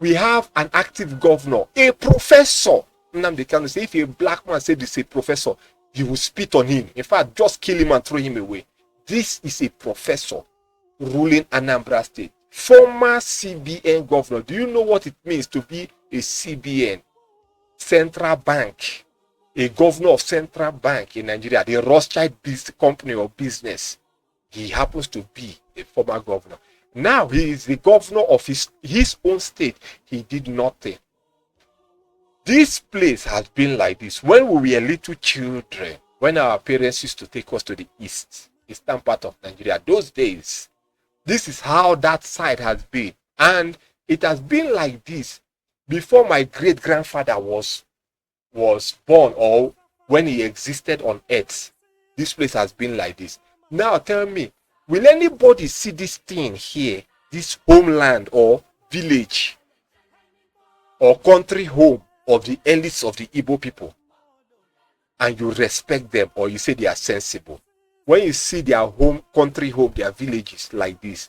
Speaker 1: we have an active governor, a professor Nnamdi Kanu say if a black man said this is a professor, he will spit on him. In fact, just kill him and throw him away. This is a professor ruling Anambra State. Former CBN governor. Do you know what it means to be a CBN? Central Bank. A governor of Central Bank in Nigeria. The Rothschild company or business. He happens to be a former governor. Now he is the governor of his own state. He did nothing. This place has been like this. When we were little children, when our parents used to take us to the eastern part of Nigeria, those days, this is how that side has been. And it has been like this before my great-grandfather was born, or when he existed on earth. This place has been like this. Now tell me, will anybody see this thing here, this homeland or village or country home of the elites of the Igbo people, and you respect them, or you say they are sensible? When you see their country home, their villages like this,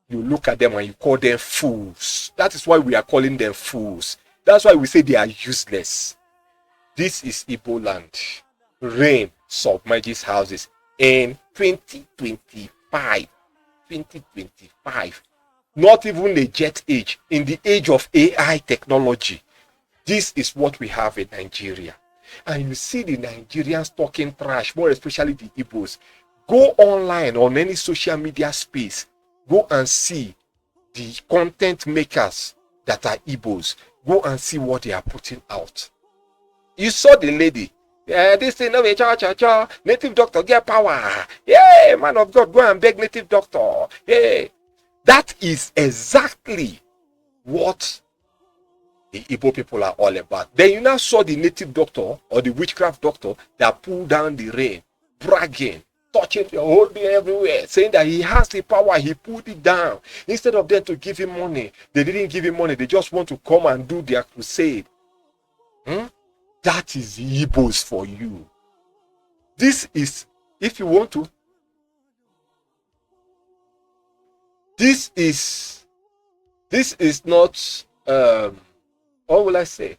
Speaker 1: you look at them and you call them fools. That is why we are calling them fools. That's why we say they are useless. This is Igbo land. Rain submerges houses in 2025. 2025. Not even a jet age. In the age of AI technology. This is what we have in Nigeria. And you see the Nigerians talking trash, more especially the Igbos. Go online on any social media space. Go and see the content makers that are Igbos. Go and see what they are putting out. You saw the lady. This thing of a native doctor get power. Yeah, man of God, go and beg native doctor. Yeah. That is exactly what the Igbo people are all about. Then you now saw the native doctor or the witchcraft doctor that pulled down the rain, bragging, touching the whole day everywhere, saying that he has the power, he pulled it down. Instead of them to give him money, they didn't give him money. They just want to come and do their crusade. That is Igbos for you. This is, if you want to, this is not, what will I say?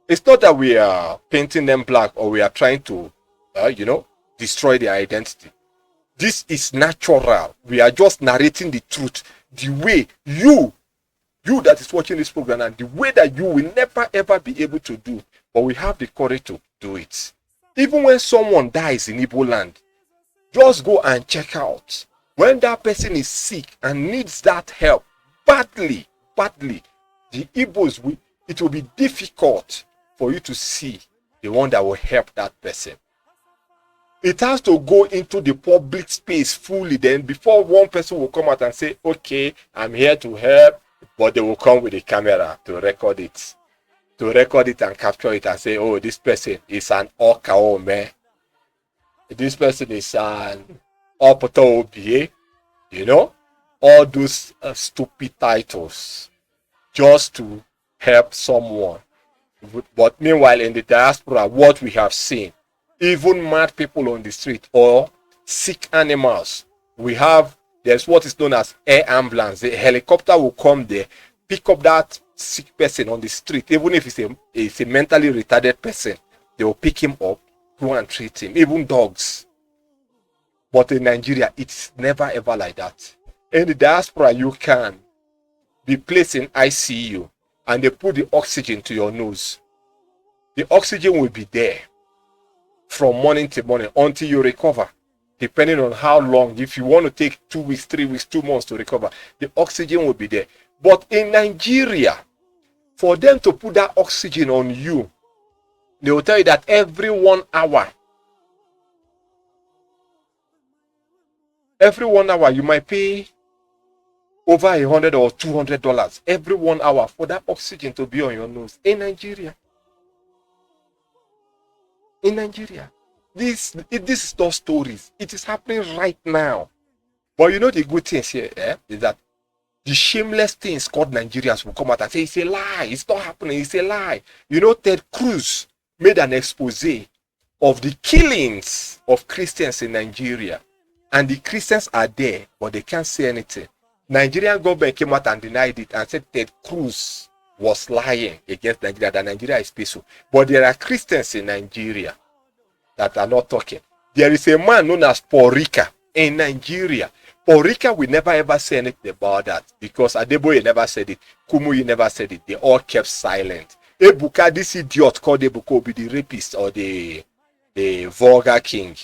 Speaker 1: It's not that we are painting them black or we are trying to, destroy their identity. This is natural. We are just narrating the truth. The way you that is watching this program, and the way that you will never ever be able to do, but we have the courage to do it. Even when someone dies in Igbo land, just go and check out. When that person is sick and needs that help badly, the Igbos, it will be difficult for you to see the one that will help that person. It has to go into the public space fully, then before one person will come out and say, okay, I'm here to help, but they will come with a camera to record it. To record it and capture it and say, oh, this person is an Oka Ome. This person is an Opota Obi. All those stupid titles just to help someone. But meanwhile, in the diaspora, what we have seen, even mad people on the street or sick animals, there's what is known as air ambulance. The helicopter will come there, pick up that sick person on the street, even if it's a mentally retarded person, they will pick him up, go and treat him, even dogs. But in Nigeria, it's never ever like that. In the diaspora, you can be placed in ICU and they put the oxygen to your nose. The oxygen will be there from morning to morning until you recover, depending on how long. If you want to take 2 weeks, 3 weeks, 2 months to recover, the oxygen will be there. But in Nigeria, for them to put that oxygen on you, they will tell you that every 1 hour, you might pay over $100 or $200 every 1 hour for that oxygen to be on your nose in Nigeria. In Nigeria, this is not stories. It is happening right now. But the good thing here is that the shameless things called Nigerians will come out and say it's a lie. It's not happening. It's a lie. Ted Cruz made an expose of the killings of Christians in Nigeria, and the Christians are there, but they can't say anything. Nigerian government came out and denied it and said Ted Cruz was lying against Nigeria, that Nigeria is peaceful. But there are Christians in Nigeria that are not talking. There is a man known as Porika in Nigeria. Porika will never ever say anything about that because Adeboye never said it. Kumuyi never said it. They all kept silent. Ebuka, this idiot called Ebuka Obi, the rapist or the vulgar king,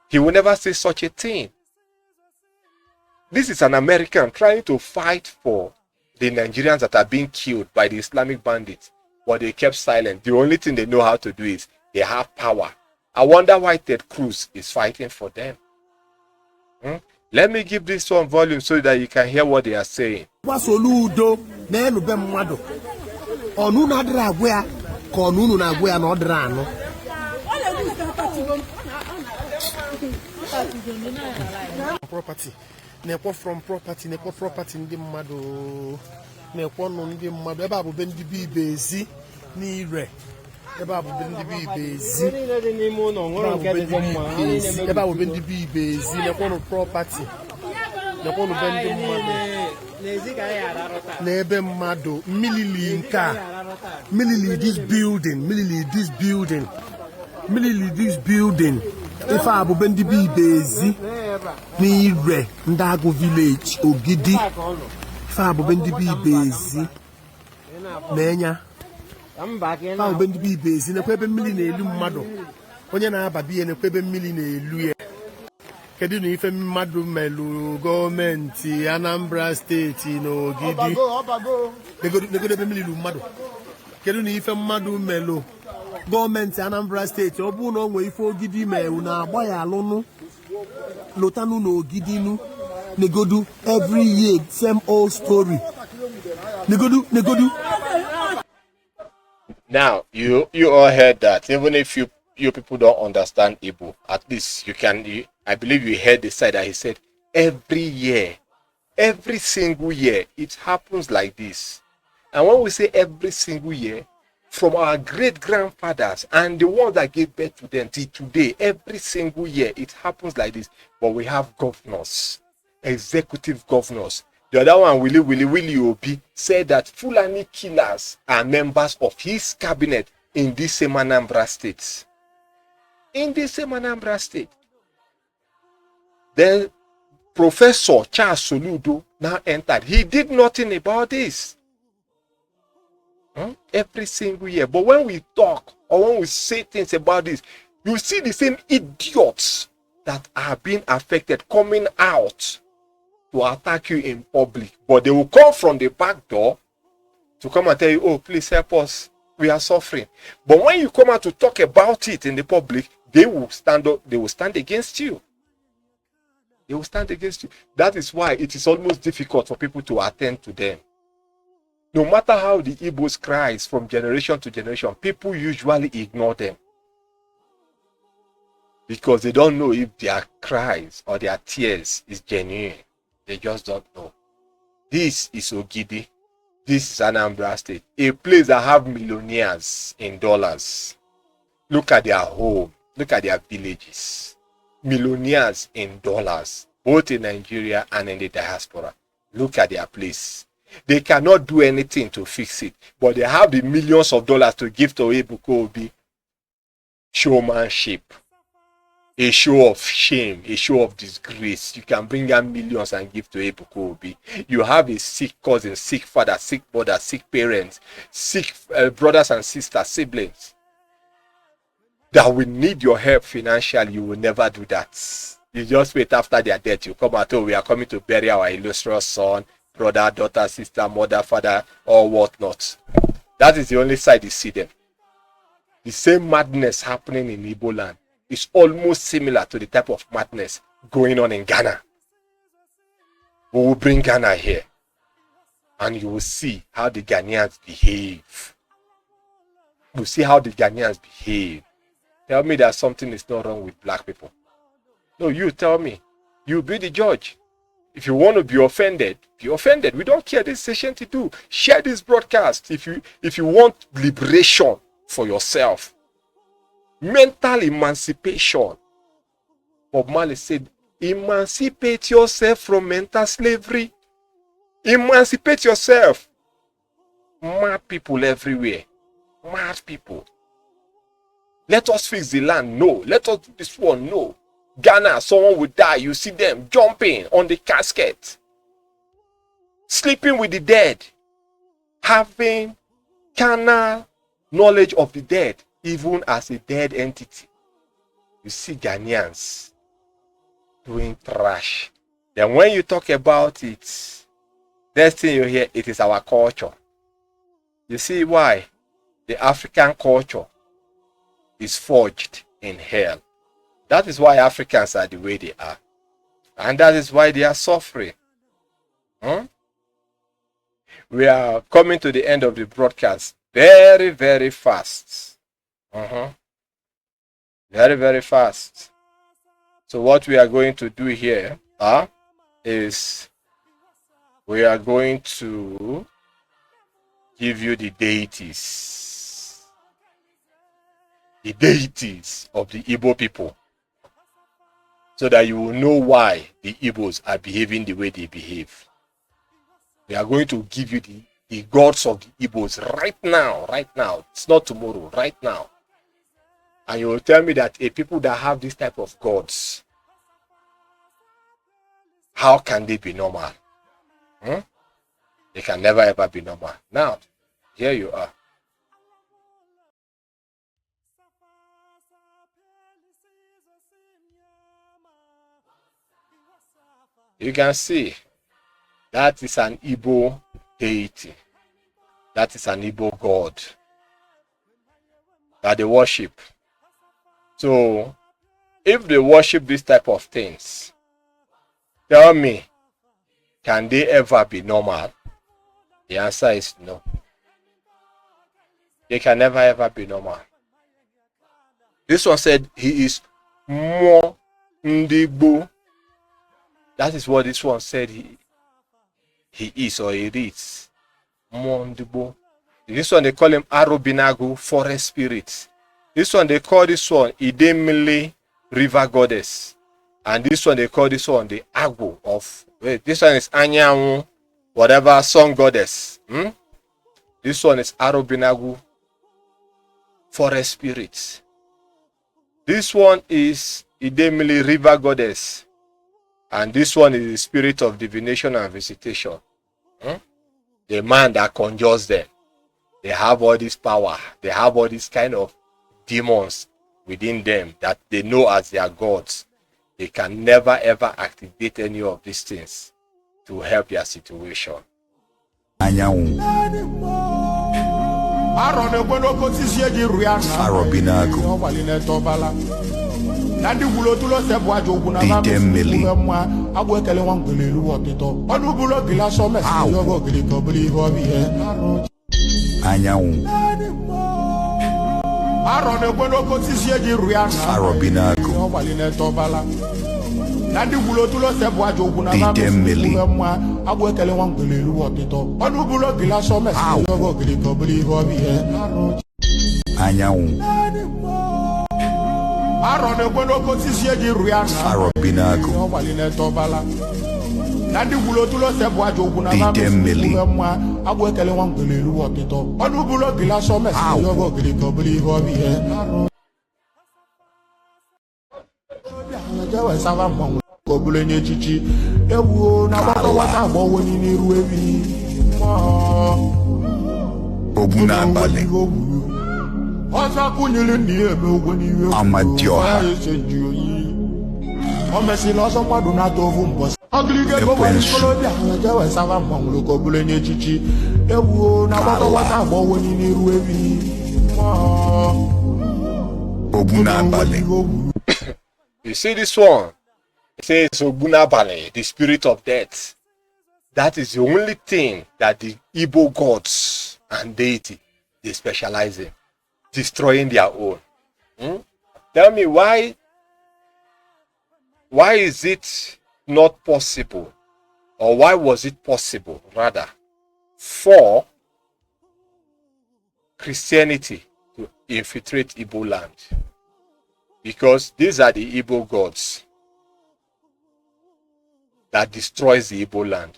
Speaker 1: he will never say such a thing. This is an American trying to fight for the Nigerians that are being killed by the Islamic bandits, but they kept silent. The only thing they know how to do is they have power. I wonder why Ted Cruz is fighting for them. Let me give this one volume so that you can hear what they are saying.
Speaker 5: Property. Nekwa from property, nekwa property ndi mmadu. Nekwa no ndi mmadu. Eba abu bendi bi bezi ni ire. Eba abu bendi bi bezi. Eba abu bendi bi bezi. Nekwa no property. Nekwa no bendi mmadu. Nebe mmadu. Milili nka. Milili this building. Milili this building. Milili this building. If I have been the bezi, ni re Ndago village Ogidi. If I have been the bezi, Nenya. If I have been the bezi, na kwebe milline elu mado. Onye na ababi ene kwebe milline elu ye. Kedu ni ife madu melu government Anambra State no Ogidi. Nego debe mililu mado. Kedu ni ife madu melu Government Anambra State obu no nwe ife Ogidi me una agba ya alunu lotanu no Ogidi nu negodu every year same old story negodu. Now
Speaker 1: you all heard that. Even if you people don't understand Igbo, at least you can. I believe you heard the side that he said every year, every single year it happens like this. And when we say every single year, from our great-grandfathers and the ones that gave birth to them till today, every single year it happens like this. But we have governors, executive governors. The other one, Willie Obi, said that Fulani killers are members of his cabinet in this same Anambra State. In this same Anambra State. Then Professor Charles Soludo now entered. He did nothing about this. Every single year. But when we talk or when we say things about this, you see the same idiots that are being affected coming out to attack you in public. But they will come from the back door to come and tell you, oh, please help us. We are suffering. But when you come out to talk about it in the public, they will stand up, they will stand against you. They will stand against you. That is why it is almost difficult for people to attend to them. No matter how the Igbos cries from generation to generation, people usually ignore them. Because they don't know if their cries or their tears is genuine. They just don't know. This is Ogidi. This is Anambra State. A place that have millionaires in dollars. Look at their home. Look at their villages. Millionaires in dollars. Both in Nigeria and in the diaspora. Look at their place. They cannot do anything to fix it, but they have the millions of dollars to give to Ebuka Obi. Showmanship, a show of shame, a show of disgrace. You can bring out millions and give to Ebuka Obi. You have a sick cousin, sick father, sick mother, sick parents, sick brothers and sisters, siblings that will need your help financially. You will never do that. You just wait after their death. You come out, oh, we are coming to bury our illustrious son, brother, daughter, sister, mother, father, or whatnot. That is the only side you see them. The same madness happening in Igbo land is almost similar to the type of madness going on in Ghana. We will bring Ghana here, and you will see how the Ghanaians behave. You will see how the Ghanaians behave. Tell me that something is not wrong with black people. No, you tell me. You be the judge. If you want to be offended, be offended. We don't care. This session to do. Share this broadcast if you want liberation for yourself. Mental emancipation. Bob Marley said, emancipate yourself from mental slavery. Emancipate yourself. mad people everywhere. Mad people. Let us fix the land. No. Let us do this one. No. Ghana, someone will die. You see them jumping on the casket. Sleeping with the dead. Having carnal knowledge of the dead, even as a dead entity. You see Ghanaians doing trash. Then when you talk about it, next thing you hear, it is our culture. You see why the African culture is forged in hell. That is why Africans are the way they are. And that is why they are suffering. We are coming to the end of the broadcast very, very fast. Very, very fast. So what we are going to do here is we are going to give you the deities. The deities of the Igbo people. So that you will know why the Igbos are behaving the way they behave. We are going to give you the gods of the Igbos right now. It's not tomorrow, right now. And you will tell me that a people that have this type of gods, how can they be normal? They can never ever be normal. Now, here you are. You can see that is an Igbo deity. That is an Igbo god that they worship. So, if they worship this type of things, tell me, can they ever be normal? The answer is no. They can never ever be normal. This one said he is more Ndigbo. That is what this one said he is or he reads. More Ndigbo. This one they call him Arobinagu, forest spirit. This one they call this one Idemili, river goddess. And this one they call this one the Agbo of, this one is Anyanwu, whatever, sun goddess. This one is Arobinagu, forest spirit. This one is Idemili, river goddess. And this one is the spirit of divination and visitation. The man that conjures them. They have all this power. They have all these kind of demons within them that they know as their gods. They can never ever activate any of these things to help their situation. You see this one? It says Ogunabale, the spirit of death. That is the only thing that the Igbo gods and deity they specialize in, destroying their own. Tell me why is it not possible, or why was it possible rather for Christianity to infiltrate Igbo land? Because these are the Igbo gods that destroys the Igbo land.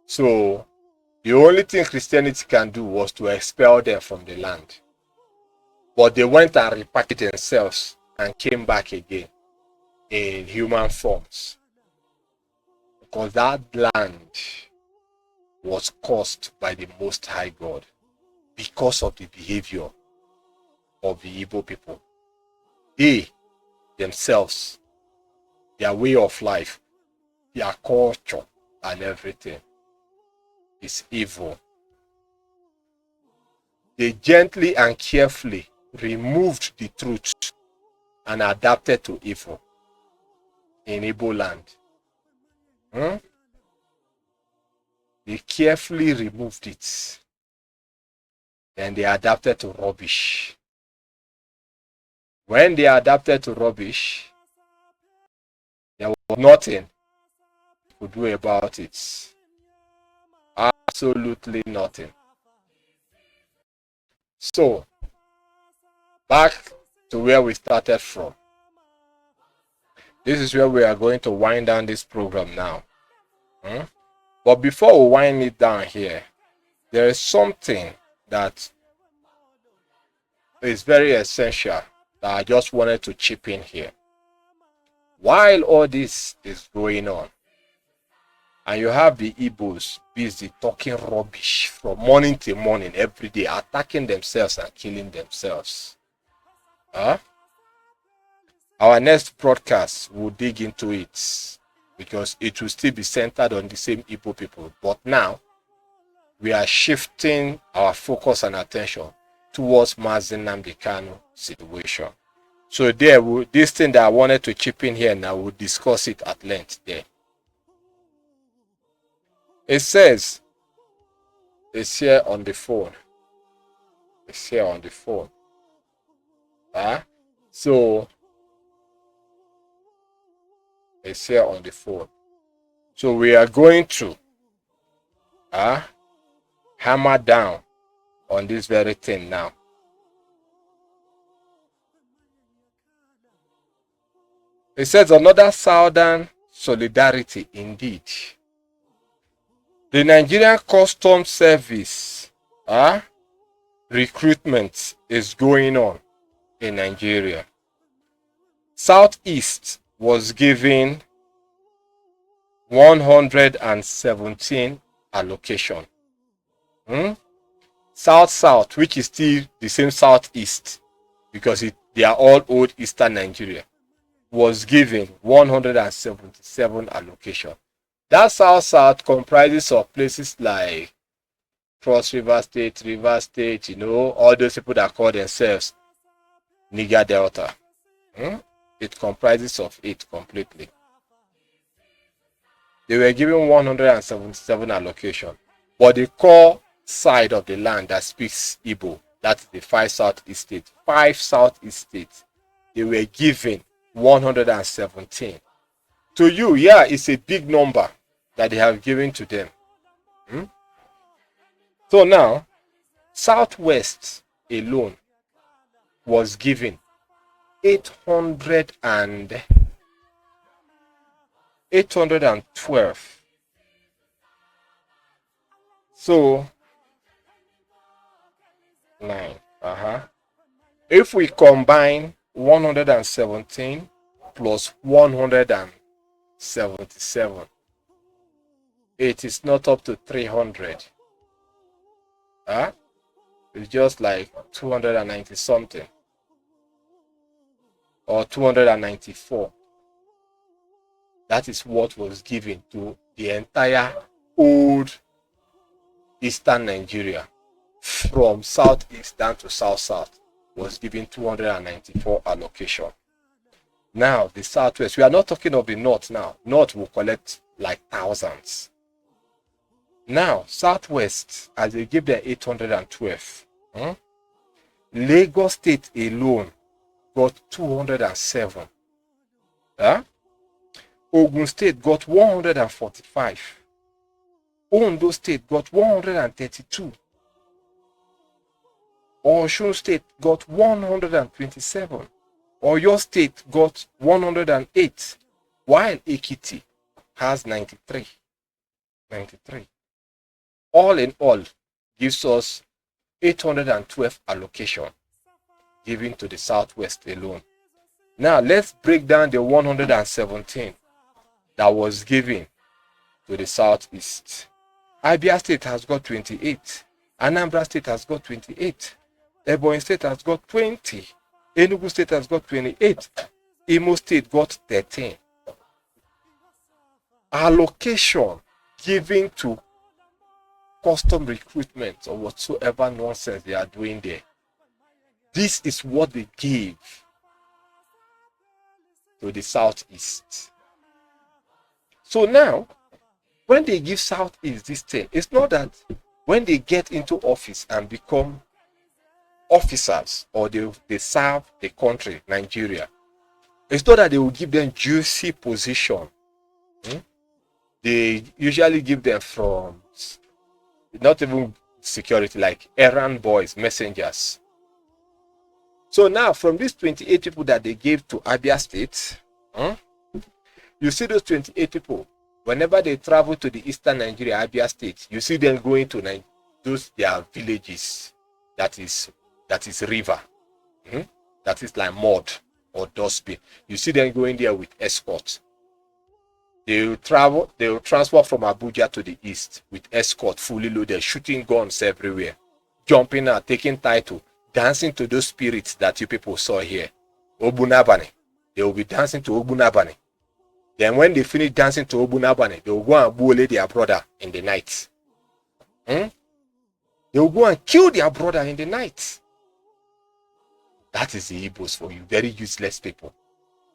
Speaker 1: So The only thing Christianity can do was to expel them from the land. But they went and repackaged themselves and came back again in human forms. Because that land was cursed by the Most High God because of the behavior of the Igbo people. They themselves, their way of life, their culture and everything is evil. They gently and carefully removed the truth and adapted to evil in Igbo land. They carefully removed it. Then they adapted to rubbish. When they adapted to rubbish, there was nothing you could do about it. Absolutely nothing. So, back to where we started from. This is where we are going to wind down this program now. But before we wind it down here, there is something that is very essential that I just wanted to chip in here. While all this is going on, and you have the Igbos busy talking rubbish from morning till morning, every day, attacking themselves and killing themselves. Our next broadcast will dig into it because it will still be centered on the same Igbo people. But now, we are shifting our focus and attention towards Mazi Nnamdi Kanu situation. So there, this thing that I wanted to chip in here now, we'll discuss it at length there. It says, it's here on the phone. It's here on the phone. So, it's here on the phone. So we are going to hammer down on this very thing now. It says another Southern solidarity indeed. The Nigerian Customs Service recruitment is going on in Nigeria. Southeast was given 117 allocation. South, which is still the same Southeast, because they are all old Eastern Nigeria, was given 177 allocation. That South comprises of places like Cross River State, all those people that call themselves Niger Delta. It comprises of it completely. They were given 177 allocation, but the core side of the land that speaks Igbo, that's the 5 Southeast states. 5 Southeast states, they were given 117. To you, yeah, it's a big number that they have given to them. So now, Southwest alone was given 812. So 9. If we combine 117 plus 177, it is not up to 300. It's just like 290 something or 294. That is what was given to the entire old Eastern Nigeria, from Southeast down to South, was given 294 allocation. Now, the Southwest, we are not talking of the North now. North will collect like thousands. Now, Southwest, as they give them 812, Lagos State alone got 207. Ogun State got 145. Ondo State got 132. Osun State got 127. Oyo State got 108. While Ekiti has 93. all in all gives us 812 allocation given to the Southwest alone. Now let's break down the 117 that was given to the Southeast. Abia State has got 28. Anambra State has got 28. Ebonyi State has got 20. Enugu State has got 28. Imo State got 13. Allocation given to custom recruitment or whatsoever nonsense they are doing there. This is what they gave to the Southeast. So now, when they give Southeast this thing, it's not that when they get into office and become officers or they serve the country, Nigeria, it's not that they will give them juicy position. They usually give them from not even security, like errand boys, messengers. So now from these 28 people that they gave to Abia State, you see those 28 people, whenever they travel to the eastern Nigeria, Abia State, you see them going to those their villages that is river, that is like mud or dustbin. You see them going there with escorts. They will transfer from Abuja to the east with escort, fully loaded, shooting guns everywhere, jumping out, taking title, dancing to those spirits that you people saw here. Obunabane. They will be dancing to Obunabane. Then when they finish dancing to Obunabane, they will go and bully their brother in the night. They will go and kill their brother in the night. That is the Igbos for you, very useless people.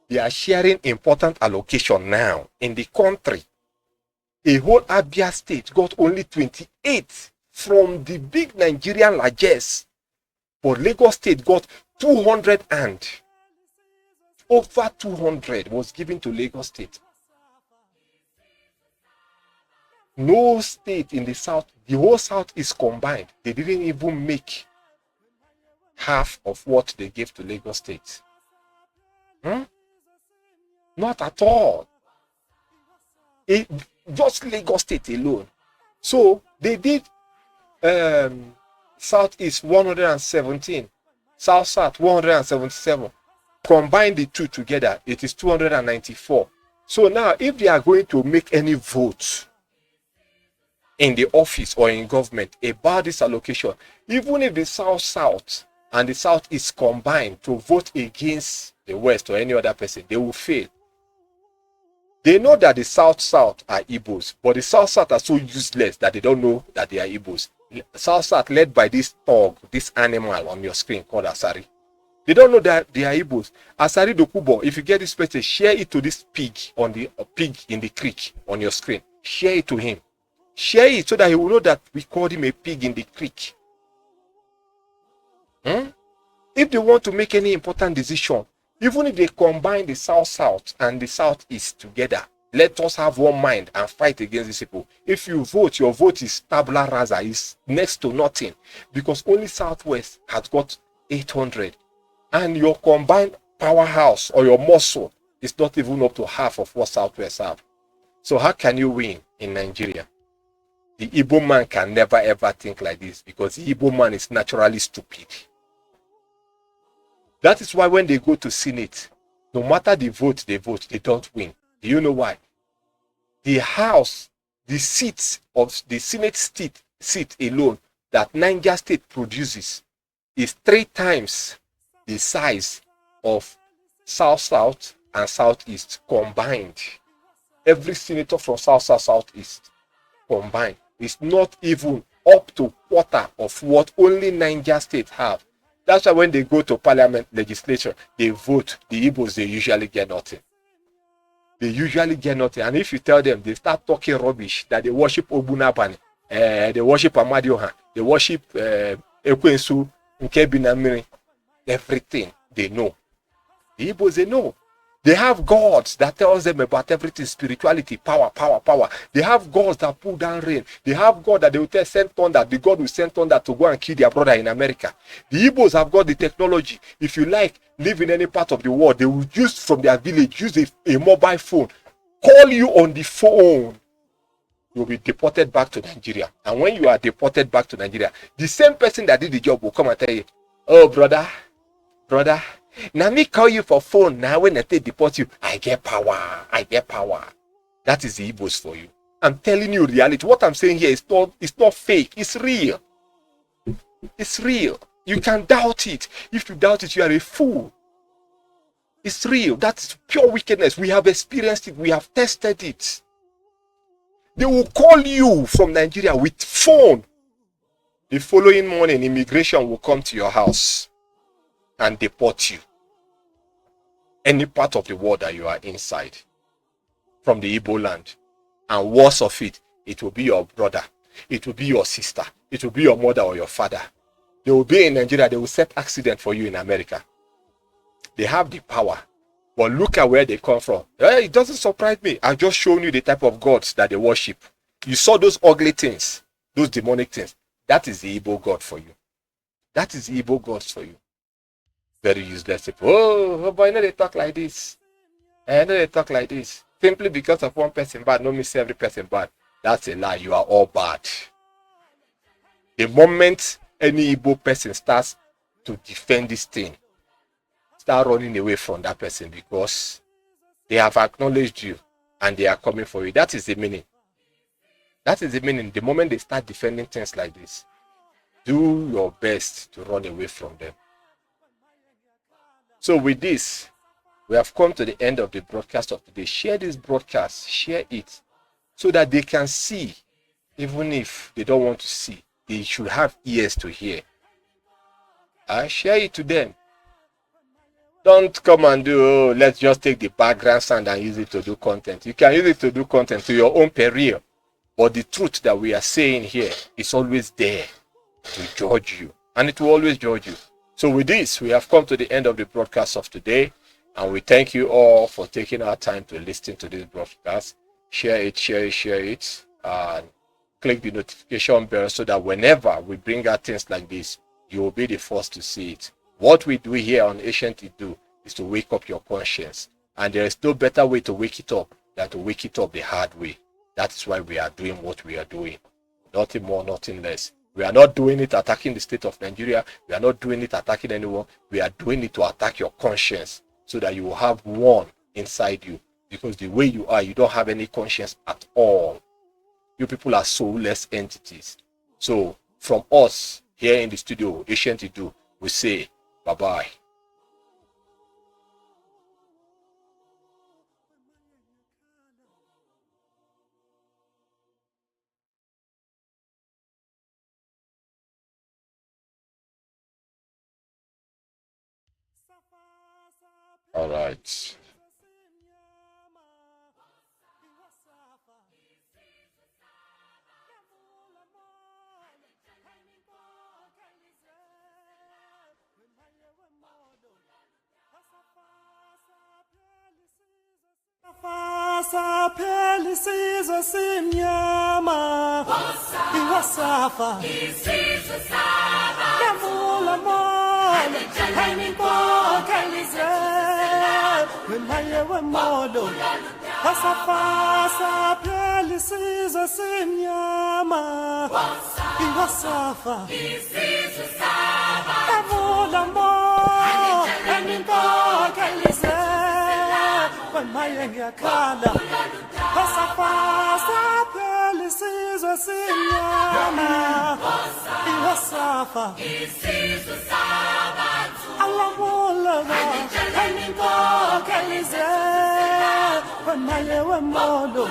Speaker 1: They are sharing important allocation now in the country. A whole Abia State got only 28 from the big Nigerian largesse. But Lagos State got 200 and over 200 was given to Lagos State. No state in the south, the whole south is combined. They didn't even make half of what they gave to Lagos State. Not at all. Just Lagos State alone. So they did Southeast 117, South 177. Combine the two together, it is 294. So now, if they are going to make any vote in the office or in government about this allocation, even if the South and the Southeast combine to vote against the West or any other person, they will fail. They know that the South are Igbos, but the South are so useless that they don't know that they are Igbos. South led by this dog, this animal on your screen called Asari. They don't know that they are Igbos. Asari Dokubo, if you get this person, share it to this pig on the pig in the creek on your screen. Share it to him. Share it so that he will know that we called him a pig in the creek. If they want to make any important decision, even if they combine the South and the Southeast together, let us have one mind and fight against these people. If you vote, your vote is tabula rasa, is next to nothing, because only Southwest has got 800. And your combined powerhouse or your muscle is not even up to half of what Southwest have. So how can you win in Nigeria? The Igbo man can never ever think like this, because the Igbo man is naturally stupid. That is why when they go to Senate, no matter the vote, they don't win. Do you know why? The House, the seats of the Senate seat alone that Niger State produces is 3 times the size of South and Southeast combined. Every senator from Southeast combined is not even up to quarter of what only Niger State have. That's why when they go to parliament legislature, they vote. The Igbos, they usually get nothing. They usually get nothing. And if you tell them, they start talking rubbish, that they worship Obunabane, they worship Amadioha, they worship Ekwensu, Nkebinamiri, everything they know. The Igbos, they know. They have gods that tells them about everything, spirituality, power. They have gods that pull down rain. They have God that they will tell send thunder. The God will send thunder to go and kill their brother in America. The Igbos have got the technology. If you like, live in any part of the world, they will use from their village, use a mobile phone, call you on the phone. You will be deported back to Nigeria. And when you are deported back to Nigeria, the same person that did the job will come and tell you, oh, brother, now me call you for phone. Now when they deport you, I get power. That is the Igbos for you. I'm telling you reality. What I'm saying here is not fake. It's real. It's real. You can doubt it. If you doubt it, you are a fool. It's real. That's pure wickedness. We have experienced it. We have tested it. They will call you from Nigeria with phone. The following morning, immigration will come to your house and deport you. Any part of the world that you are inside from the Igbo land. And worse of it, it will be your brother. It will be your sister. It will be your mother or your father. They will be in Nigeria. They will set accident for you in America. They have the power. But look at where they come from. It doesn't surprise me. I've just shown you the type of gods that they worship. You saw those ugly things, those demonic things. That is the Igbo God for you. That is the Igbo gods for you. Very useless people. Oh, but I know they talk like this. I know they talk like this. Simply because of one person bad, no means every person bad. That's a lie. You are all bad. The moment any Igbo person starts to defend this thing, start running away from that person because they have acknowledged you and they are coming for you. That is the meaning. That is the meaning. The moment they start defending things like this, do your best to run away from them. So with this, we have come to the end of the broadcast of today. Share this broadcast, share it, so that they can see, even if they don't want to see. They should have ears to hear. Share it to them. Don't come and do, oh, let's just take the background sound and use it to do content. You can use it to do content to your own peril. But the truth that we are saying here is always there to judge you. And it will always judge you. So with this, we have come to the end of the broadcast of today. And we thank you all for taking our time to listen to this broadcast. Share it. And click the notification bell so that whenever we bring out things like this, you will be the first to see it. What we do here on Ancient Idu is to wake up your conscience. And there is no better way to wake it up than to wake it up the hard way. That is why we are doing what we are doing. Nothing more, nothing less. We are not doing it attacking the state of Nigeria. We are not doing it attacking anyone. We are doing it to attack your conscience so that you will have one inside you. Because the way you are, you don't have any conscience at all. You people are soulless entities. So from us here in the studio, Ancient Idu, we say bye-bye. All right.
Speaker 6: Pelisizo simnyama iwasafa isizwe saba yavula moyo hayinkokelize wemaye wemodo wasafasa pelisizo simnyama iwasafa isizwe saba yavula moyo hayinkokelize wemaye ngiyakhala wasafasa pelisizo simnyama iwasafa isizwe sabantu alamulana hayinkokelize wemaye wemodo